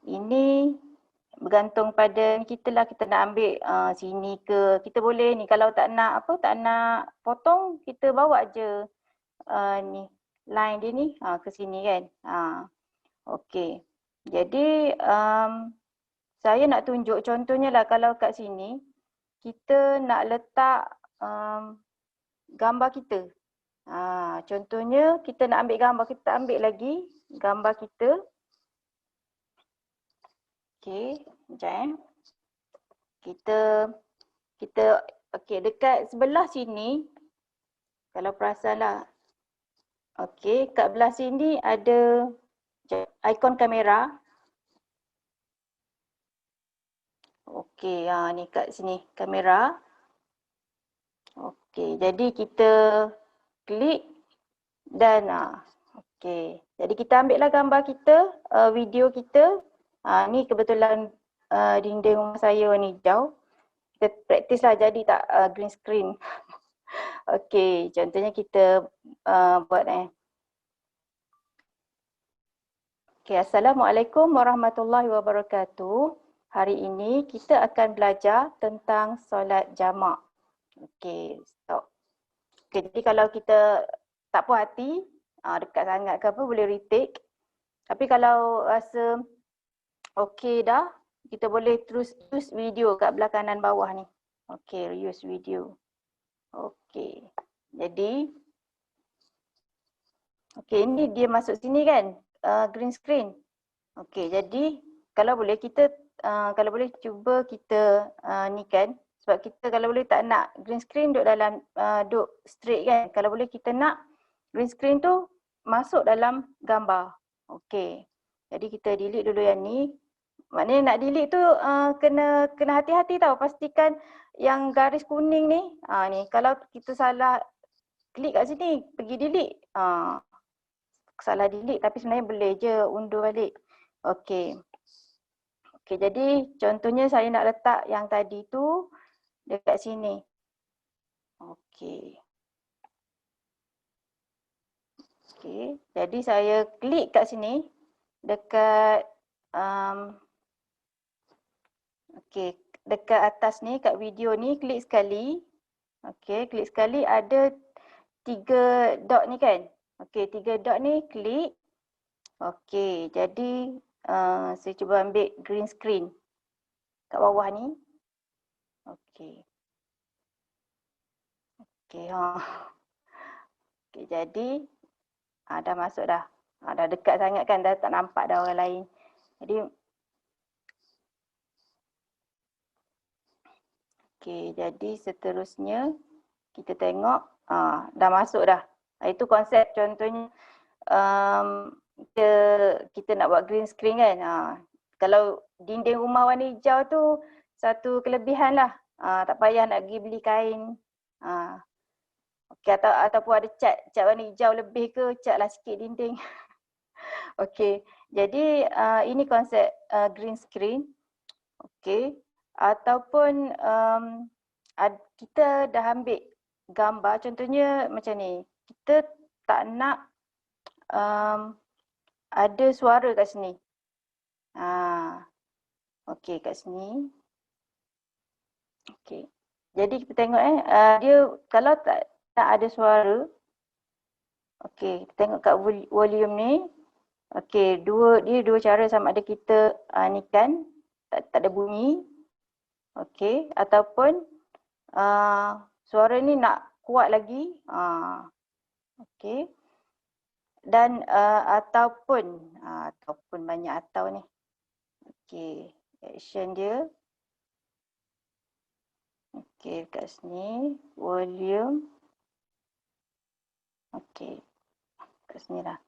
ini bergantung pada kita lah, kita nak ambil sini ke, kita boleh ni kalau tak nak potong, kita bawa je ni line dia ni ke sini kan. Okey. Jadi saya nak tunjuk contohnya lah, kalau kat sini kita nak letak gambar kita. Contohnya kita nak ambil gambar, kita ambil lagi gambar kita. Okey, sekejap kita okey, dekat sebelah sini kalau perasanlah. Okey, kat belah sini ada ikon kamera. Okey, ni kat sini kamera. Okey, jadi kita klik dan okey. Jadi kita ambil lah gambar kita, video kita. Ni kebetulan dinding rumah saya warna hijau. Kita praktis lah jadi tak green screen. Okey, contohnya kita buat Okey, Assalamualaikum warahmatullahi wabarakatuh. Hari ini kita akan belajar tentang solat jamak. Okey, stop. Okey, jadi kalau kita tak puas hati, dekat sangat ke apa, boleh retake. Tapi kalau rasa okey dah, kita boleh terus use video kat belah kanan bawah ni. Okey, use video. Okey, jadi okey, ni dia masuk sini kan, green screen. Okey, jadi kalau boleh kita kalau boleh cuba kita ni kan, sebab kita kalau boleh tak nak green screen duduk dalam duduk straight kan. Kalau boleh kita nak green screen tu masuk dalam gambar. Okey. Jadi kita delete dulu yang ni. Maknanya nak delete tu kena hati-hati tau. Pastikan yang garis kuning ni, ni kalau kita salah klik kat sini pergi delete. Salah delete tapi sebenarnya boleh je undur balik. Okey. Okey, jadi contohnya saya nak letak yang tadi tu dekat sini. Okey. Okey, jadi saya klik kat sini dekat okey, dekat atas ni kat video ni klik sekali. Okey, klik sekali ada 3 dot ni kan. Okey, 3 dot ni klik. Okey, jadi saya cuba ambil green screen kat bawah ni. Okey. Okey, Okey, jadi dah masuk dah. Dah dekat sangat kan, dah tak nampak dah orang lain. Jadi okey, jadi seterusnya kita tengok dah masuk dah. Itu konsep contohnya kita nak buat green screen kan. Kalau dinding rumah warna hijau tu satu kelebihan lah. Tak payah nak pergi beli kain. Okey, ataupun ada cat warna hijau lebih ke, catlah sikit dinding. Okey, jadi ini konsep green screen. Okey, ataupun kita dah ambil gambar, contohnya macam ni. Kita tak nak ada suara kat sini. Okey, kat sini. Okey. Jadi kita tengok dia kalau tak ada suara. Okey, kita tengok kat volume ni. Okey, dia dua cara, sama ada kita ni kan tak ada bunyi. Okey, ataupun suara ni nak kuat lagi. Okey. Dan ataupun banyak atau ni. Okey, action dia. Okey, kat sini volume. Okey. Kat sini lah.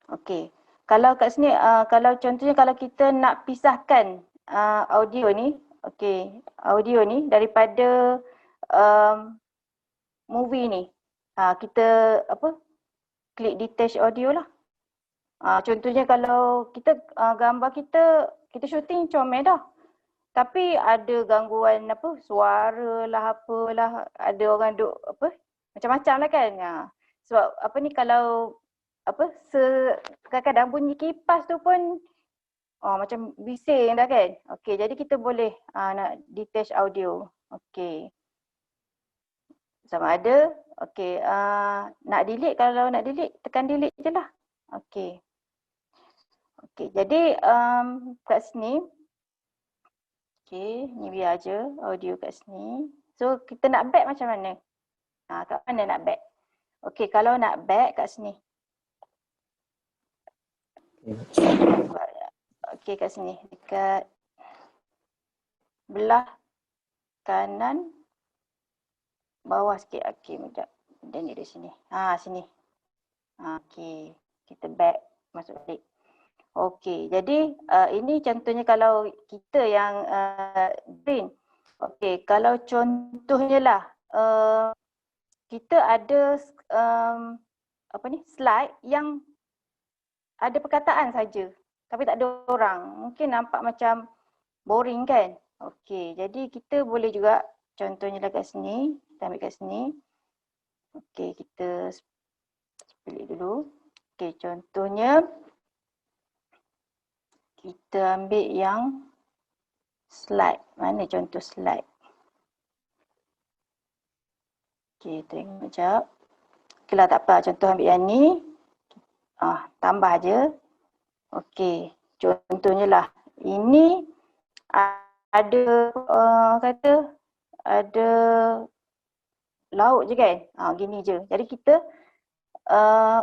Okey. Kalau kat sini kalau contohnya kalau kita nak pisahkan audio ni, okey, audio ni daripada movie ni. Kita klik detach audio lah. Contohnya kalau kita gambar kita syuting comel dah. Tapi ada gangguan suara lah apalah, ada orang duk macam-macam lah kan. Sebab kalau kadang-kadang bunyi kipas tu pun macam bising dah kan. Okey, jadi kita boleh nak detach audio. Okey. Sama ada okey nak delete, kalau nak delete tekan delete je lah. Okey. Okey, jadi kat sini okey, ni biar je audio kat sini. So kita nak back macam mana? Kat mana nak back? Okey, kalau nak back kat sini. Okey, kat sini dekat belah kanan bawah sikit. Okey, sekejap. Dan ni di sini. Sini. Okey, kita back, masuk balik. Okey, jadi ini contohnya kalau kita yang green. Okey, kalau contohnya lah kita ada slide yang ada perkataan saja tapi tak ada orang. Mungkin nampak macam boring kan? Okey, jadi kita boleh juga contohnya lah kat sini, kita ambil kat sini. Okey, kita split dulu. Okey, contohnya kita ambil yang slide. Mana contoh slide? Okey, tengok sekejap. Okey lah, tak apa. Contoh ambil yang ni. Tambah je. Okey, contohnya lah. Ini ada ada laut je kan? Gini je. Jadi kita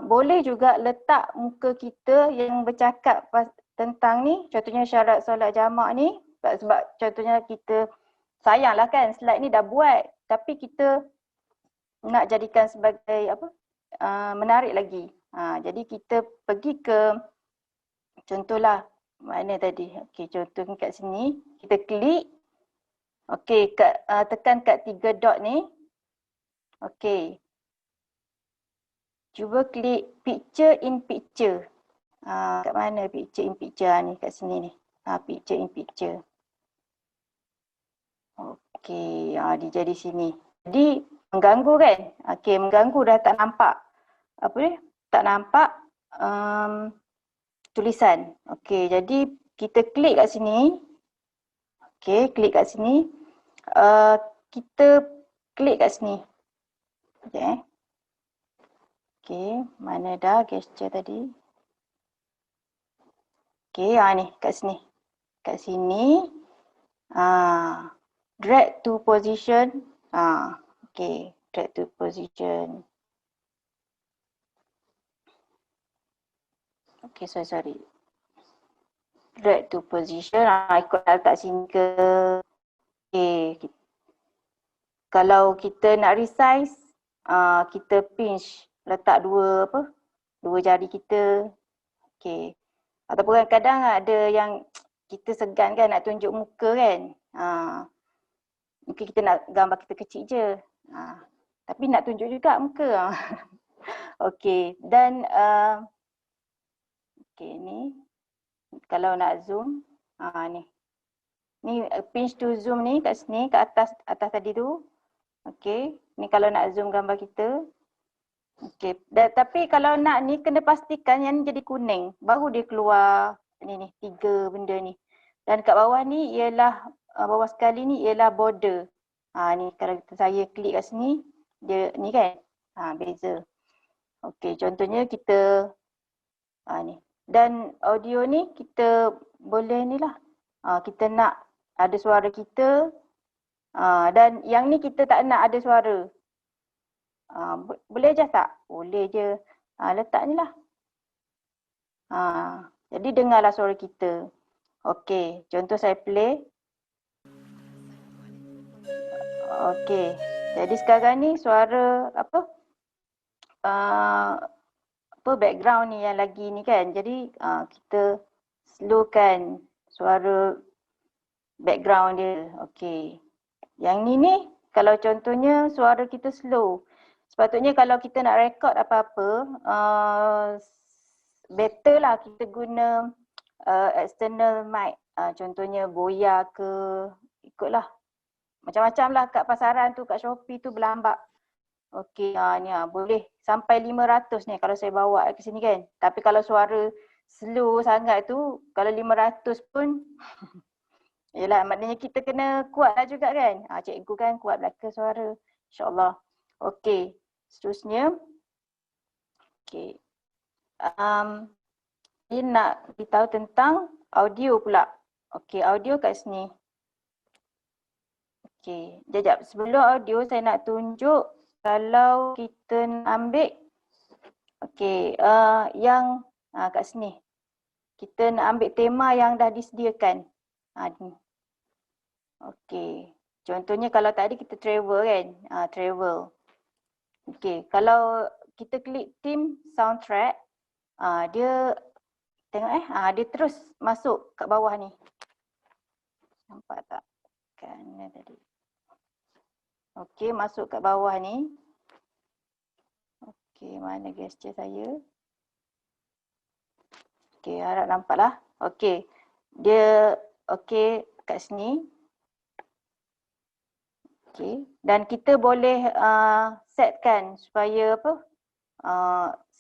boleh juga letak muka kita yang bercakap tentang ni. Contohnya syarat solat jamak ni. Sebab contohnya kita sayanglah kan slide ni dah buat. Tapi kita nak jadikan sebagai menarik lagi. Jadi kita pergi ke contohlah mana tadi. Okey, contoh kat sini kita klik. Okey, tekan kat 3 dot ni. Okey. Cuba klik picture in picture. Kat mana picture in picture ni? Kat sini ni. Picture in picture. Okey, dia jadi sini. Jadi mengganggu kan? Okey, mengganggu dah tak nampak. Tak nampak tulisan. Okey, jadi kita klik kat sini. Okey, klik kat sini. Kita klik kat sini. Okey. Okey, mana dah gesture tadi? Okey, ni kat sini. Kat sini. Drag to position. Okey, drag to position. Okay, sorry. Drag to position. Ikut letak sini ke. Okay. Kalau kita nak resize, kita pinch. Letak dua jari kita. Okay. Ataupun kadang-kadang ada yang kita segan kan nak tunjuk muka kan. Mungkin kita nak gambar kita kecil je. Tapi nak tunjuk juga muka. Okay. Dan okay, ni kalau nak zoom, ni. Ni pinch to zoom ni kat sini, kat atas tadi tu. Okay, ni kalau nak zoom gambar kita. Okay, tapi kalau nak ni kena pastikan yang ni jadi kuning. Baru dia keluar ni 3 benda ni. Dan kat bawah ni ialah, bawah sekali ni ialah border. Ni kalau saya klik kat sini, dia ni kan, beza. Okay, contohnya kita, ni. Dan audio ni kita boleh ni lah. Kita nak ada suara kita. Dan yang ni kita tak nak ada suara. Boleh je tak? Boleh je. Letak ni lah. Jadi dengarlah suara kita. Okey, contoh saya play. Okey, jadi sekarang ni suara background ni yang lagi ni kan. Jadi kita slowkan suara background dia. Okey. Yang ni kalau contohnya suara kita slow. Sepatutnya kalau kita nak record apa-apa, better lah kita guna external mic. Contohnya Boya ke, ikutlah. Macam-macam lah kat pasaran tu, kat Shopee tu berlambak. Okey, ni boleh sampai 500 ni kalau saya bawa ke sini kan. Tapi kalau suara slow sangat tu, kalau 500 pun yelah, maknanya kita kena kuat lah juga kan. Cikgu kan kuat belaka suara. InsyaAllah. Okey, seterusnya. Okey. Saya nak beritahu tentang audio pula. Okey, audio kat sini. Okey, sekejap. Sebelum audio saya nak tunjuk kalau kita nak ambil. Okey, yang kat sini. Kita nak ambil tema yang dah disediakan. Ni. Okey. Contohnya kalau tadi kita travel kan, travel. Okey, kalau kita klik theme soundtrack, dia tengok dia terus masuk kat bawah ni. Nampak tak? Kan tadi. Okey, masuk kat bawah ni. Okey, mana gesture saya? Okey, harap nampak lah. Okey. Dia okey kat sini. Okey. Dan kita boleh setkan supaya apa?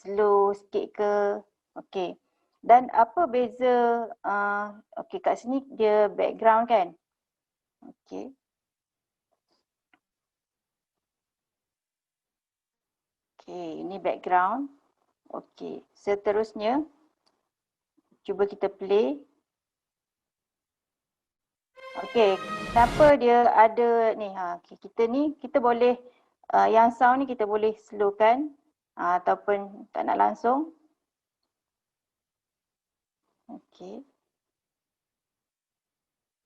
Slow sikit ke. Okey. Dan apa beza okey kat sini dia background kan? Okey. Okey, ini background. Okey, seterusnya cuba kita play. Okey, kenapa dia ada ni? Okay, kita boleh yang sound ni kita boleh slowkan ataupun tak nak langsung. Okey.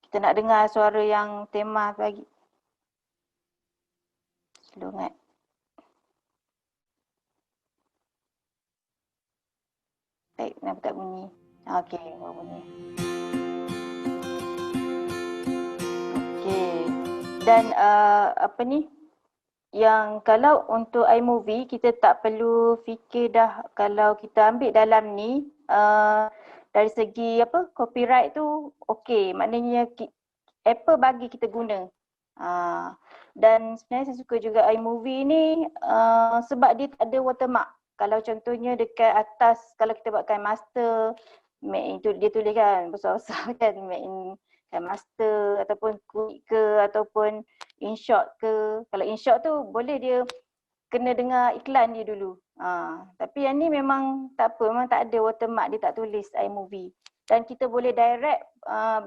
Kita nak dengar suara yang tema lagi. Slow sangat. Kenapa tak bunyi? Okey, baru bunyi. Okey. Dan apa ni? Yang kalau untuk iMovie kita tak perlu fikir dah kalau kita ambil dalam ni dari segi apa copyright tu okey, maknanya Apple bagi kita guna. Dan sebenarnya saya suka juga iMovie ni sebab dia tak ada watermark. Kalau contohnya dekat atas kalau kita buatkan master, itu dia tuliskan besar-besar kan made in master ataupun quick ke ataupun InShot ke. Kalau InShot tu boleh dia kena dengar iklan dia dulu. Tapi yang ni memang tak apa, memang tak ada watermark, dia tak tulis iMovie. Dan kita boleh direct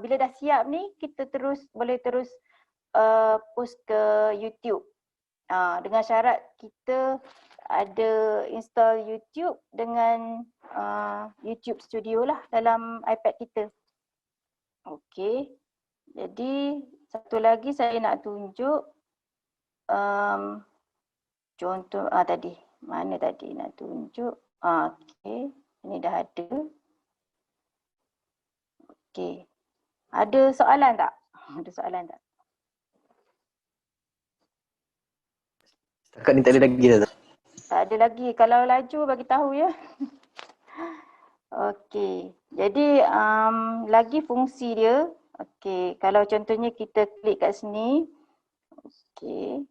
bila dah siap ni kita boleh terus post ke YouTube. Dengan syarat kita ada install YouTube dengan YouTube Studio lah dalam iPad kita. Okey. Jadi satu lagi saya nak tunjuk contoh tadi. Mana tadi nak tunjuk? Okey. Ini dah ada. Okey. Ada soalan tak? Ada soalan tak? Setakat ni tak ada lagi dah. Tak ada lagi. Kalau laju bagi tahu ya. Okey. Jadi lagi fungsi dia. Okey. Kalau contohnya kita klik kat sini. Okey.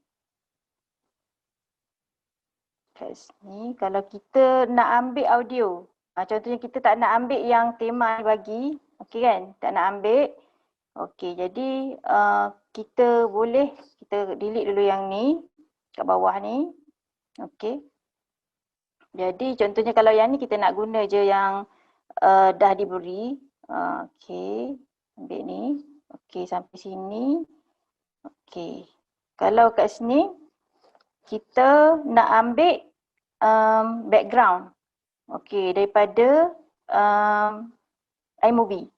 Kat sini. Kalau kita nak ambil audio. Contohnya kita tak nak ambil yang tema bagi. Okey kan? Tak nak ambil. Okey. Jadi kita boleh. Kita delete dulu yang ni. Kat bawah ni. Okey. Jadi contohnya kalau yang ni kita nak guna je yang dah diberi. Okey. Ambil ni. Okey sampai sini. Okey. Kalau kat sini kita nak ambil background. Okey daripada iMovie.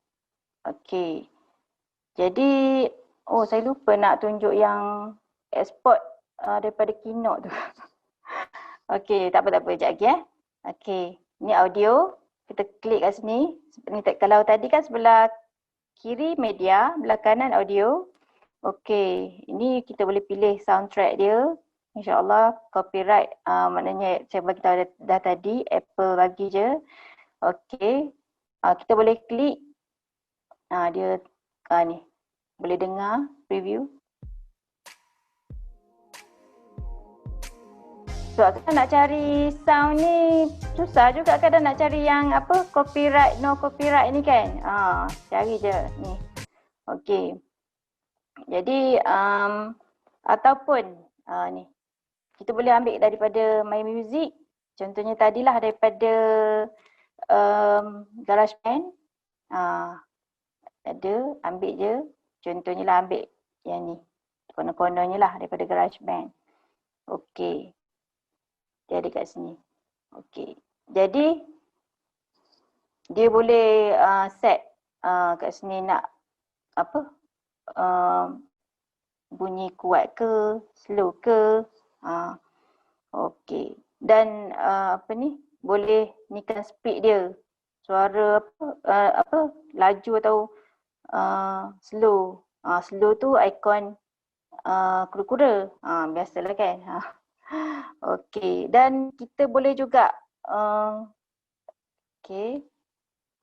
Okey. Jadi saya lupa nak tunjuk yang export daripada Keynote tu. Okey, tak apa, sekejap lagi Okey, ni audio. Kita klik kat sini. Kalau tadi kan sebelah kiri media, belah kanan audio. Okey, ini kita boleh pilih soundtrack dia. InsyaAllah copyright, maknanya saya bagi tahu dah tadi, Apple bagi je. Okey, kita boleh klik. Dia ni, boleh dengar preview. Sebab kadang nak cari sound ni susah juga kadang nak cari yang apa copyright, no copyright ni kan. Cari je ni. Okey. Jadi ataupun ni. Kita boleh ambil daripada My Music. Contohnya tadilah daripada GarageBand. Ada, ambil je. Contohnya lah ambil yang ni. Konon-kononnya lah daripada GarageBand. Okey. Dia ada kat sini. Okey. Jadi dia boleh set kat sini nak apa? bunyi kuat ke, slow ke. Okey. Dan boleh nikan speed dia. Suara laju atau slow. Slow tu ikon kura-kura. Biasalah kan. Okey. Dan kita boleh juga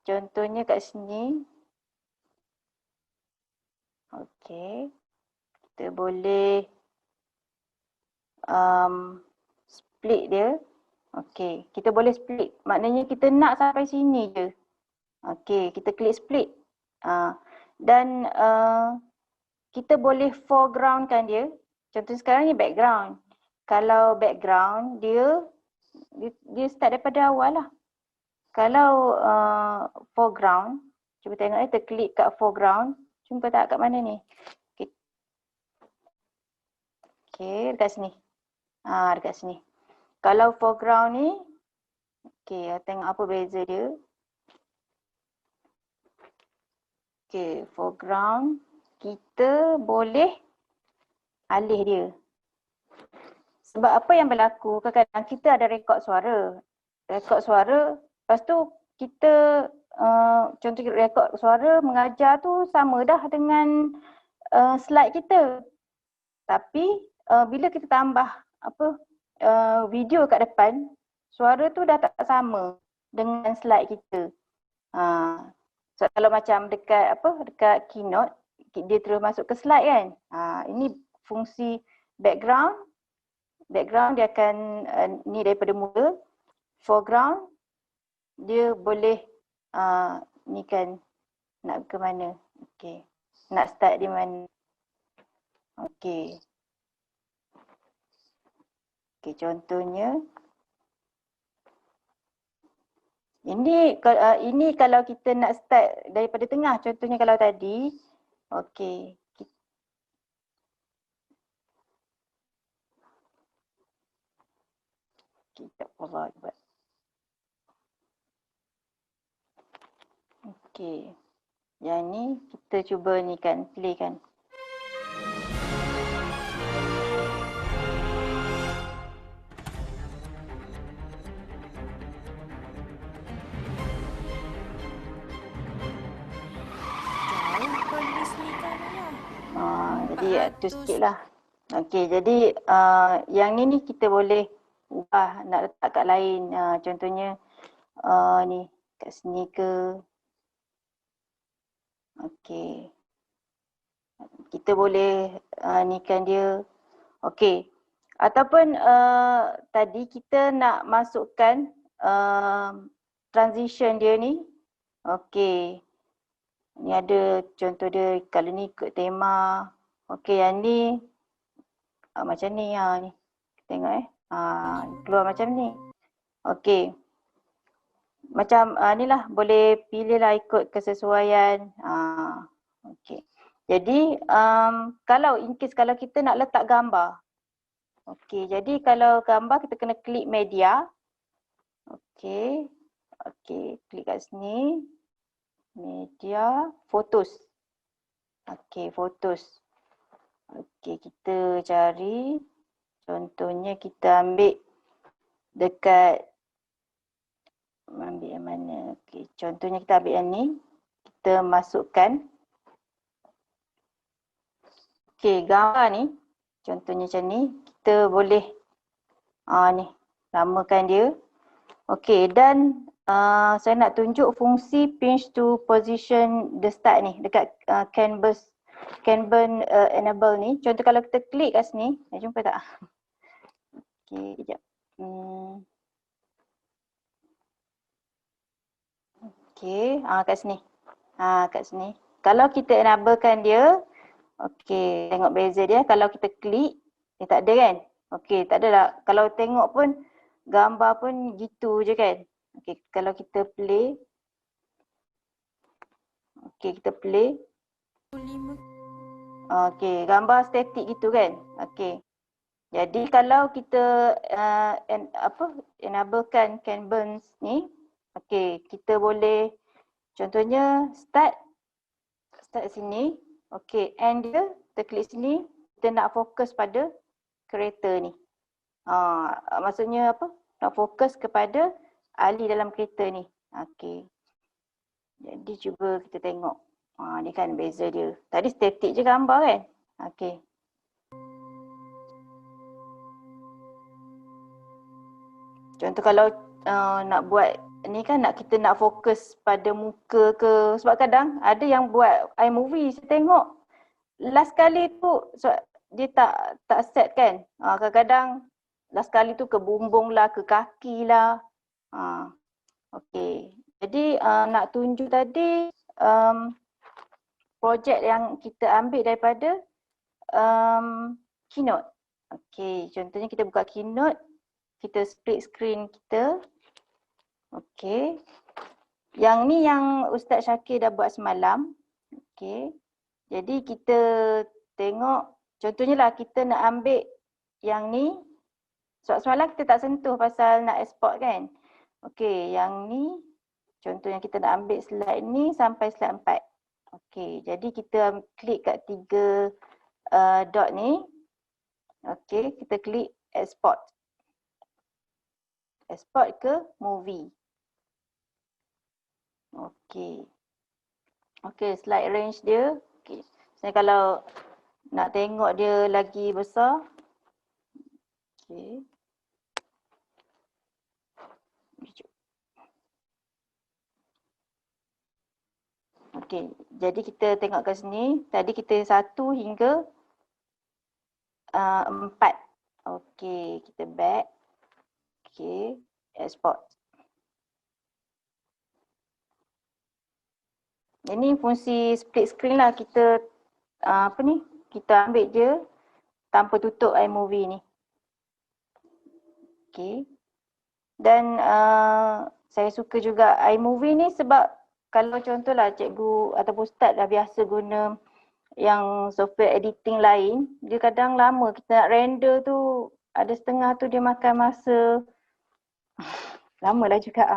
contohnya kat sini. Okey. Kita boleh split dia. Okey, kita boleh split. Maknanya kita nak sampai sini je. Okey, kita klik split. Dan kita boleh foregroundkan dia. Contoh sekarang ni background. Kalau background dia start daripada awal lah. Kalau foreground, cuba tengok kita klik kat foreground. Jumpa tak kat mana ni? Okey, dekat sini. Dekat sini. Kalau foreground ni, tengok apa beza dia. Foreground, kita boleh alih dia. Sebab apa yang berlaku, kadang-kadang kita ada rekod suara. Lepas tu kita, contoh rekod suara mengajar tu sama dah dengan slide kita. Tapi bila kita tambah video kat depan, suara tu dah tak sama dengan slide kita. So kalau macam dekat Keynote, dia terus masuk ke slide kan. Ini fungsi background. Background dia akan ni daripada mula. Foreground dia boleh ni kan nak ke mana. Okey. Nak start di mana. Okey. Contohnya ini kalau kita nak start daripada tengah, contohnya kalau tadi. Okey. Kita buat. Okey. Yang ni kita cuba ni kan, play kan. Jadi tu sikit lah. Okey, jadi yang ni kita boleh ubah nak letak kat lain. Contohnya ni kat sini ke. Okey. Kita boleh nikan dia. Okey. Ataupun tadi kita nak masukkan transition dia ni. Okey. Ni ada contoh dia kalau ni ikut tema. Okey, yang ni macam ni ni. Tengok keluar macam ni. Okey. Macam ni lah, boleh pilih lah ikut kesesuaian. Okey. Jadi kalau in case kalau kita nak letak gambar. Okey, jadi kalau gambar kita kena klik media. Okey. Okey, klik kat sini. Media, photos. Okey, photos. Okey, kita cari. Contohnya kita ambil dekat, ambil yang mana? Okey, contohnya kita ambil yang ni. Kita masukkan. Okey, gambar ni. Contohnya macam ni. Kita boleh ni, lamakan dia. Okey, dan saya nak tunjuk fungsi pinch to position the start ni dekat Kanban enable ni. Contoh kalau kita klik kat sini, jumpa tak? Okey, kejap. Okey, kat sini. Kat sini. Kalau kita enablekan dia, okey, tengok beza dia. Kalau kita klik, dia tak ada kan? Okey, tak ada lah. Kalau tengok pun, gambar pun gitu je kan? Okey, kalau kita play. Okey, kita play. Okey, gambar statik gitu kan? Okey. Jadi kalau kita enablekan Kanban ni, okey, kita boleh contohnya start sini. Okey, end dia, kita klik sini. kita nak fokus pada kereta ni. Maksudnya apa? Nak fokus kepada ahli dalam kereta ni. Okey. Jadi cuba kita tengok. Ni kan beza dia. Tadi statik je gambar kan? Okey. Contoh kalau nak buat ni kan kita nak fokus pada muka ke, sebab kadang ada yang buat iMovie saya tengok last kali tu dia tak set kan. Kadang-kadang last kali tu ke bumbung lah, ke kaki lah. Okey. Jadi nak tunjuk tadi projek yang kita ambil daripada Keynote. Okey, contohnya kita buka Keynote, kita split screen kita. Okey. Yang ni yang Ustaz Syakir dah buat semalam. Okey. Jadi kita tengok, contohnya lah kita nak ambil yang ni. Sebab semalam kita tak sentuh pasal nak export kan. Okey, yang ni contohnya kita nak ambil slide ni sampai slide 4. Okey, jadi kita klik kat 3 dot ni. Okey, kita klik export. Export ke movie. Okey. Okey, slide range dia. Okey. Saya kalau nak tengok dia lagi besar. Okey. Okey, jadi kita tengok kat sini. Tadi kita 1 hingga 4. Okey, kita back. Okey, export. Ini fungsi split screen lah, kita kita ambil je tanpa tutup iMovie ni. Okey. Dan saya suka juga iMovie ni sebab kalau contohlah cikgu ataupun ustaz dah biasa guna yang software editing lain, dia kadang lama kita nak render tu, ada setengah tu dia makan masa lamalah juga.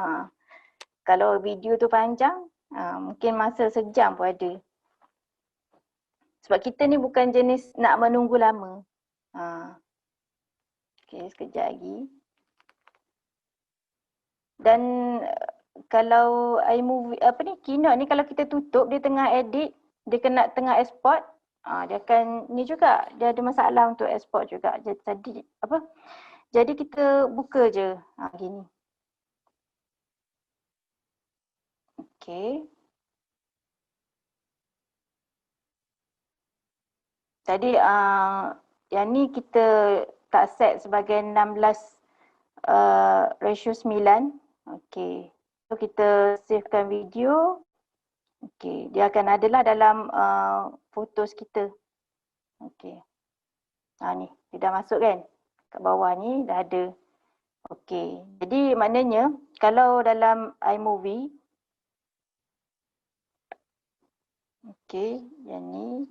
Kalau video tu panjang, mungkin masa sejam pun ada. Sebab kita ni bukan jenis nak menunggu lama. Okey, sekejap lagi. Dan kalau iMovie, Keynote ni kalau kita tutup, dia tengah edit, dia kena tengah export, dia akan ni juga, dia ada masalah untuk export juga. Jadi kita buka je, gini. Okey. Tadi yang ni kita tak set sebagai 16:9. Okey. So kita savekan video. Okey, dia akan adalah dalam photos kita. Okey. Ni, dia dah masuk kan? Kat bawah ni dah ada. Okey. Jadi maknanya kalau dalam iMovie, okey, yang ni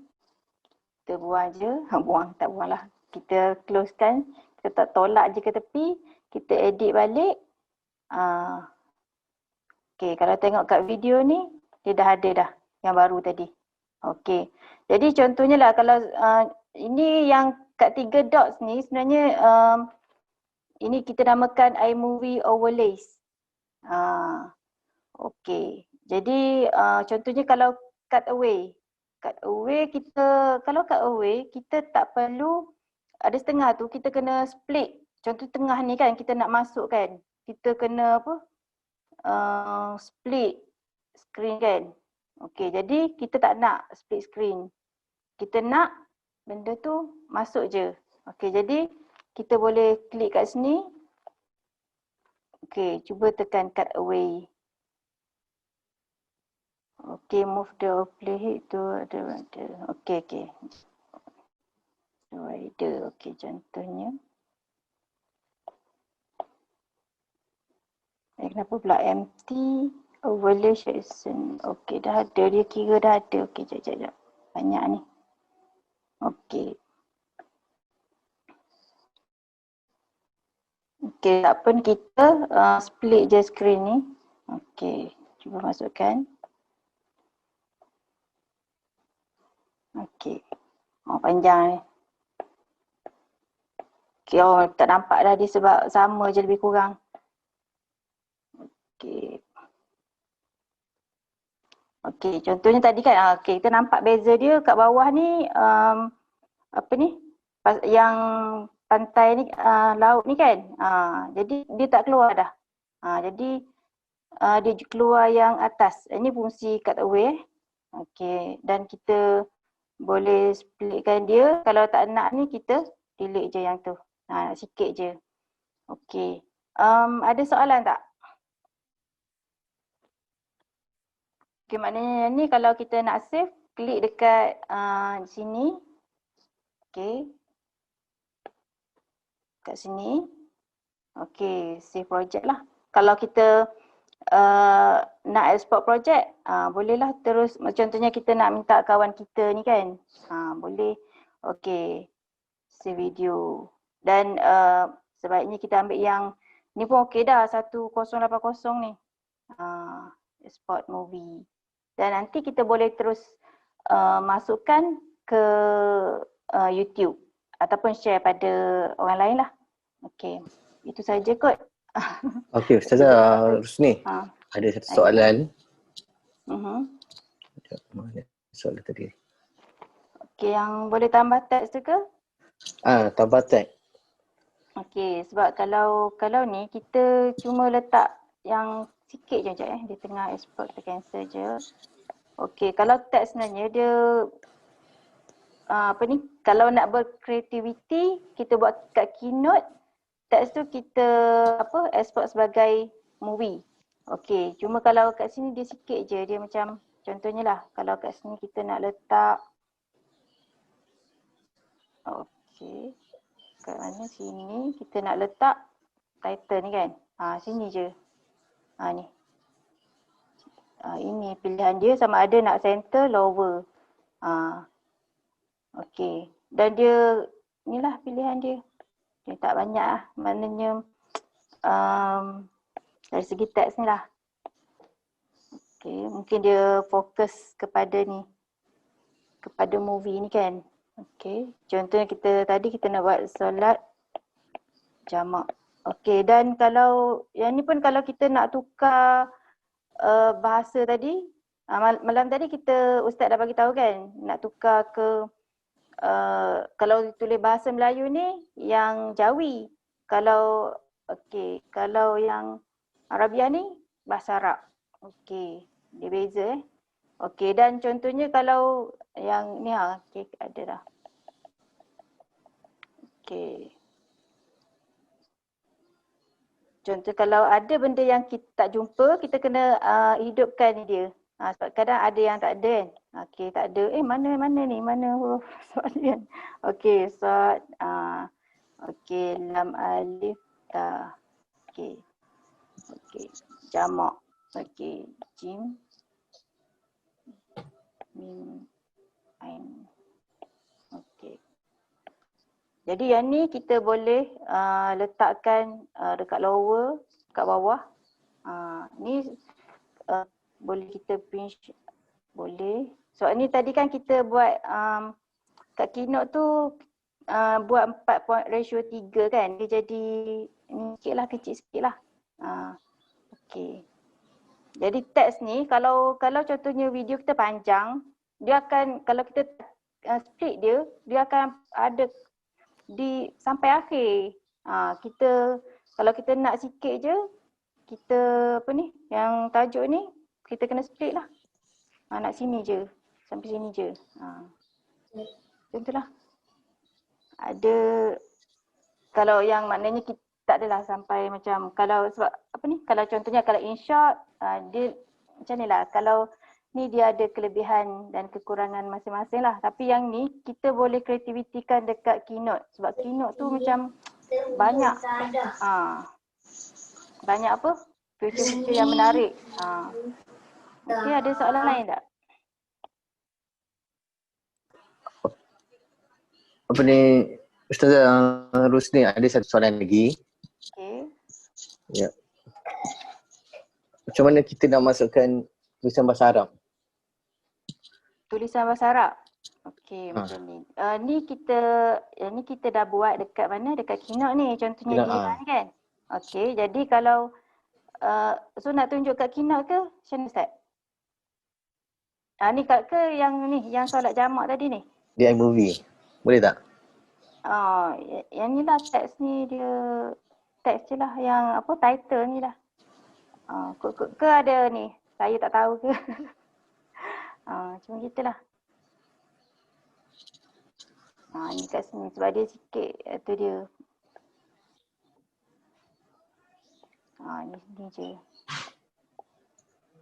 kita buang je. Tak buang lah. Kita closekan. Kita tak tolak je ke tepi. Kita edit balik. Okey, kalau tengok kat video ni, dia dah ada dah yang baru tadi. Okey. Jadi contohnya lah kalau ini yang kat 3 dots ni sebenarnya ini kita namakan iMovie overlays. Okey. Jadi contohnya kalau cut away. Cut away kita, kalau cut away kita tak perlu, ada setengah tu kita kena split. Contoh tengah ni kan kita nak masuk kan. Kita kena split screen kan. Okey, jadi kita tak nak split screen. Kita nak benda tu masuk je. Okey, jadi kita boleh klik kat sini. Okey, cuba tekan cut away. Okey, move the overlay to the okey. Rider, okey, contohnya. Kenapa pula empty overlay section? Okey, dah ada, dia kira dah ada. Okey, jap. Banyak ni. Okey. Okey, tak pun kita split je screen ni. Okey, cuba masukkan. Okey. Panjang ni. Okay, oh tak nampak dah dia sebab sama je lebih kurang. Okay. Okay, contohnya tadi kan, okay, kita nampak beza dia kat bawah ni, apa ni, yang pantai ni, laut ni kan. Jadi dia tak keluar dah. Jadi dia keluar yang atas. Ini fungsi cutaway. Okay, dan kita boleh splitkan dia. Kalau tak nak ni kita delete je yang tu. Sikit je. Okay. Ada soalan tak? Okay, maknanya ni kalau kita nak save, klik dekat sini. Okay. Kat sini. Okay, save project lah. Kalau kita nak export project, bolehlah terus, contohnya kita nak minta kawan kita ni kan. Boleh. Okay. Save video. Dan sebaiknya kita ambil yang ni pun okey dah, 1080 ni. Export movie. Dan nanti kita boleh terus masukkan ke YouTube ataupun share pada orang lain lah. Okey. Itu saja kot. Okey, Ustazah Rusni. Ada satu soalan. Mana soalan tadi? Okey, yang boleh tambah teks tu ke? Tambah tag. Okey, sebab kalau ni kita cuma letak yang sikit je sekejap dia tengah export, kita cancel je. Okey, kalau teks sebenarnya dia kalau nak berkreativiti, kita buat kat Keynote, teks tu kita export sebagai movie. Okey, cuma kalau kat sini dia sikit je, dia macam contohnya lah, kalau kat sini kita nak letak okey. Kat mana sini kita nak letak title ni kan. Sini je. Ni. Ini pilihan dia sama ada nak center, lower. Okey. Dan dia, inilah pilihan dia. Dia tak banyak lah. Maknanya dari segi teks ni lah. Okey. Mungkin dia fokus kepada ni. Kepada movie ni kan. Okey, contohnya tadi kita nak buat solat jamak. Okey, dan kalau yang ni pun kalau kita nak tukar bahasa tadi, malam tadi Ustaz dah bagi tahu kan, nak tukar ke kalau tulis bahasa Melayu ni yang Jawi. Kalau yang Arabiah ni bahasa Arab. Okey, dia beza Okey, dan contohnya kalau yang ni okey ada dah. Okey. Contoh kalau ada benda yang kita tak jumpa, kita kena hidupkan dia. Sebab kadang ada yang tak ada kan. Okey, tak ada. Mana ni? Mana huruf soalan? Okey, sad. Okey, lam alif ta. Okey. Okey, jamak. Okey, jim. Mim, ain. Okey. Jadi yang ni kita boleh letakkan dekat lower, dekat bawah. Ni boleh kita pinch, boleh. So ni tadi kan kita buat kat Keynote tu buat 4:3 kan. Dia jadi ni sikit lah, kecil sikit lah. Okey. Jadi teks ni kalau contohnya video kita panjang, dia akan, kalau kita split dia akan ada di sampai akhir. Kalau kita nak sikit je, kita yang tajuk ni kita kena split lah. Nak sini je, sampai sini je. Contohlah. Ada kalau yang maknanya kita tak adalah sampai macam kalau sebab kalau contohnya kalau in short dia macam ni lah, kalau ni dia ada kelebihan dan kekurangan masing-masing lah, tapi yang ni kita boleh kreativitikan dekat Keynote sebab Keynote tu macam banyak banyak feature-feature yang menarik. Okey, ada soalan lain tak? Ustazah Rusni, ada satu soalan lagi. Okey. Ya. Macam mana kita nak masukkan tulisan bahasa Arab? Tulisan bahasa Arab? Okey, Ha. macam ni. Yang ni kita dah buat dekat mana? Dekat Keynote ni. Contohnya Keynote, dia ni kan. Okey, jadi kalau so nak tunjuk kat Keynote ke? Macam mana Ustaz? Ni ke yang solat jamak tadi ni? Di iMovie. Boleh tak? Yang ni lah teks ni dia teks je lah yang apa title ni lah. Ke ada ni? Saya tak tahu ke? Macam gitulah. Ni kat sini sebab dia sikit tu dia. Ni je.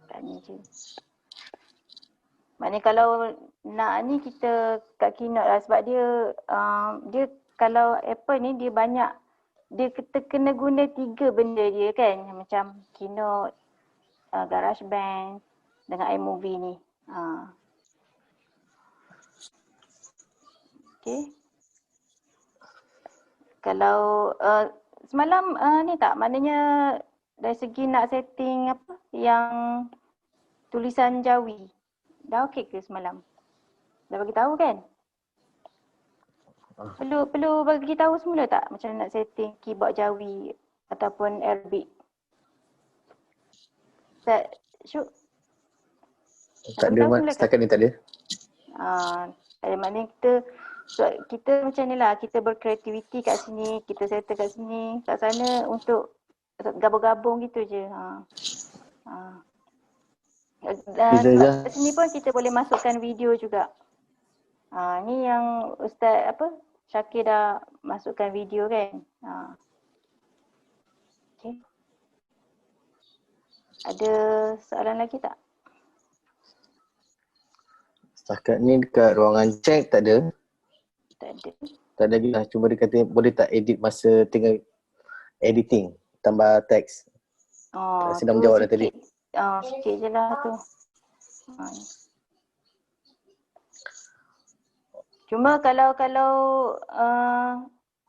Kat ni je. Maknanya kalau nak ni kita kat Keynote lah sebab dia kalau Apple ni dia banyak, dia kita kena guna 3 benda dia kan, macam Keynote, GarageBand dengan iMovie ni. Okay. Kalau semalam ni tak, maknanya dari segi nak setting apa yang tulisan Jawi. Dah okey ke semalam? Dah bagi tahu kan? Perlu bagi tahu semula tak macam nak setting keyboard Jawi ataupun Arabic? Ustaz Syuk? Tak ada, setakat ni tak ada. Maknanya kita macam ni lah, kita berkreativiti kat sini, kita settle kat sini, kat sana untuk gabung-gabung gitu je. Sebab kat sini pun kita boleh masukkan video juga. Ni yang Ustaz Syakir dah masukkan video kan. Okay. Ada soalan lagi tak? Setakat ni dekat ruangan chat tak ada. Tak ada. Tak ada lagi lah. Cuma dia kata boleh tak edit masa tengah editing, tambah teks. Saya dah menjawab dah tadi. Sikit je lah tu. Cuma kalau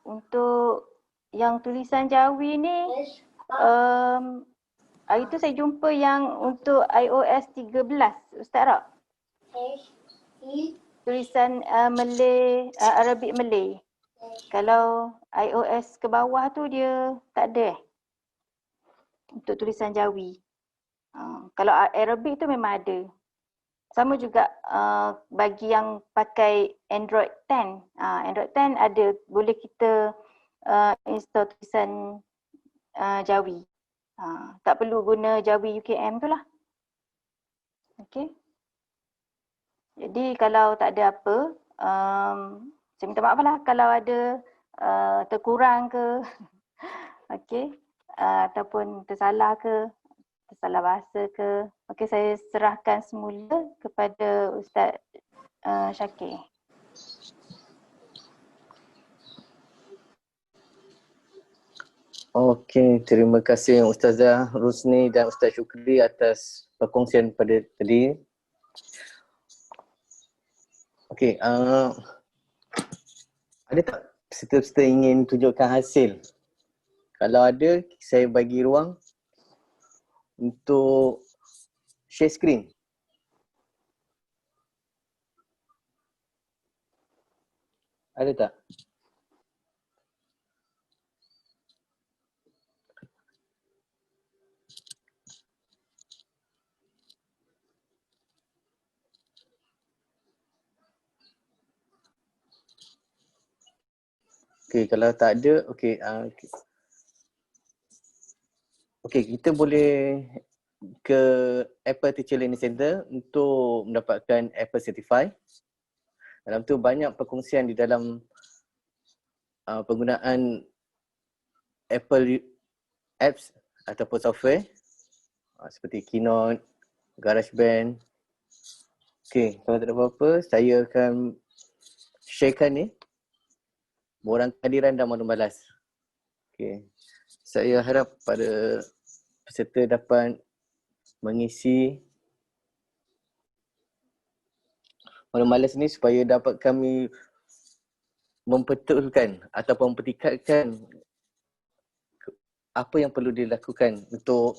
untuk yang tulisan Jawi ni, hari tu saya jumpa yang untuk iOS 13, Ustaz Rak. Tulisan Malay, Arabic Malay. Kalau iOS ke bawah tu dia tak ada untuk tulisan Jawi. Kalau Arabic tu memang ada. Sama juga bagi yang pakai Android 10. Android 10 ada, boleh kita install tulisan Jawi. Tak perlu guna Jawi UKM tu lah. Okay. Jadi kalau tak ada apa, saya minta maaf lah kalau ada terkurang ke, okay, ataupun tersalah ke, tersalah bahasa ke. Okey, saya serahkan semula kepada Ustaz Syakir. Okey, terima kasih Ustazah Rusni dan Ustaz Syukri atas perkongsian pada tadi. Okey, ada tak peserta-peserta ingin tunjukkan hasil? Kalau ada, saya bagi ruang untuk share screen. Ada tak? Okey, kalau tak ada, okey. Okey, kita boleh ke Apple Teacher Learning Center untuk mendapatkan Apple Certify. Dalam tu banyak perkongsian di dalam penggunaan Apple apps ataupun software seperti Keynote, GarageBand. Okey, kalau tak ada apa-apa, saya akan sharekan ni. Borang kehadiran dan maklum balas. Okey. Saya harap pada peserta dapat mengisi maklum balas ni supaya dapat kami membetulkan ataupun mempertingkatkan apa yang perlu dilakukan untuk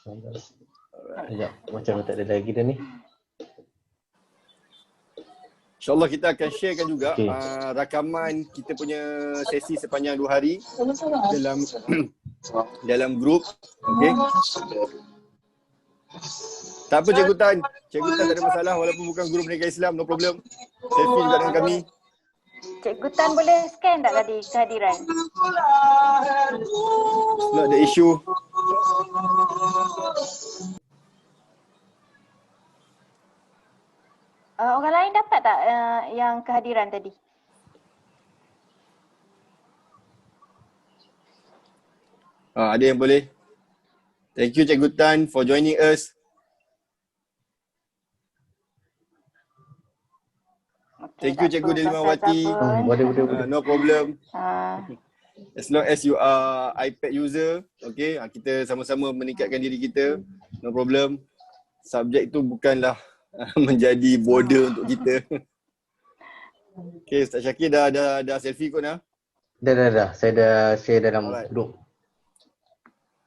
Sekejap, macam tak ada lagi dah ni. InsyaAllah kita akan sharekan juga Okey. rakaman kita punya sesi sepanjang 2 hari dalam dalam grup. Okey. Tak apa Cikgu Tan. Cikgu Tan tak ada masalah walaupun bukan guru pendidikan Islam, no problem. Selfie juga dengan kami. Cikgu Tan boleh scan tak tadi kehadiran? It's not the issue. Orang lain dapat tak yang kehadiran tadi? Ada yang boleh. Thank you Cikgu Tan for joining us. Okay, Thank you Cikgu Delimawati. Boleh. No problem. Uh, As long as you are iPad user, okay, kita sama-sama meningkatkan diri kita, no problem. Subjek tu bukanlah menjadi border untuk kita. Okay, Ustaz Syakir dah selfie kot nah. Dah. Saya dah share dalam Alright. grup.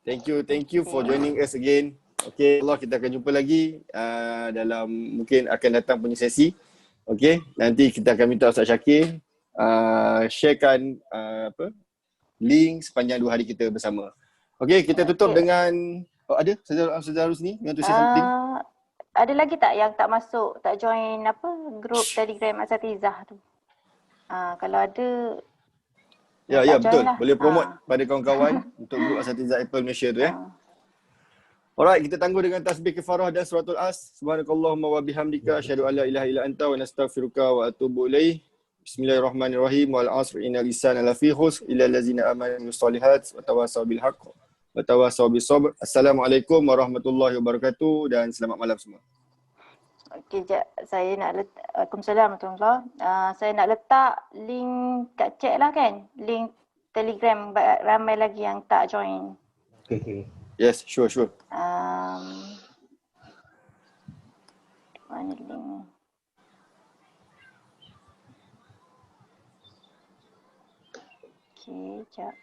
Thank you for joining us again. Okay, Allah kita akan jumpa lagi dalam mungkin akan datang punya sesi. Okay, nanti kita akan minta Ustaz Syakir sharekan link sepanjang 2 hari kita bersama. Okay, kita tutup dengan ada Saudara Rusni you want to say something? Ada lagi tak yang tak masuk, tak join grup Telegram Asatizah tu? Kalau ada Ya tak betul. join lah. Boleh promote pada kawan-kawan untuk grup Asatizah Apple Malaysia tu ya. Alright, kita tangguh dengan tasbih kifarah dan suratul as. Subhanakallahumma wa bihamdika asyhadu an la ilaha illa anta wa nastaghfiruka wa atubu ilaih. Bismillahirrahmanirrahim. Wal 'asr innal insana lafi khusr illa allazina amanu shalihat wa tawasaw bil haqq wa tawasaw bis sabr. Assalamualaikum warahmatullahi wabarakatuh dan selamat malam semua. Okey, saya nak letak Waalaikumsalam warahmatullahi. Saya nak letak link kat chat lah kan. Link Telegram, ramai lagi yang tak join. Okay. Yes, sure. Mana link? Okey, sekejap.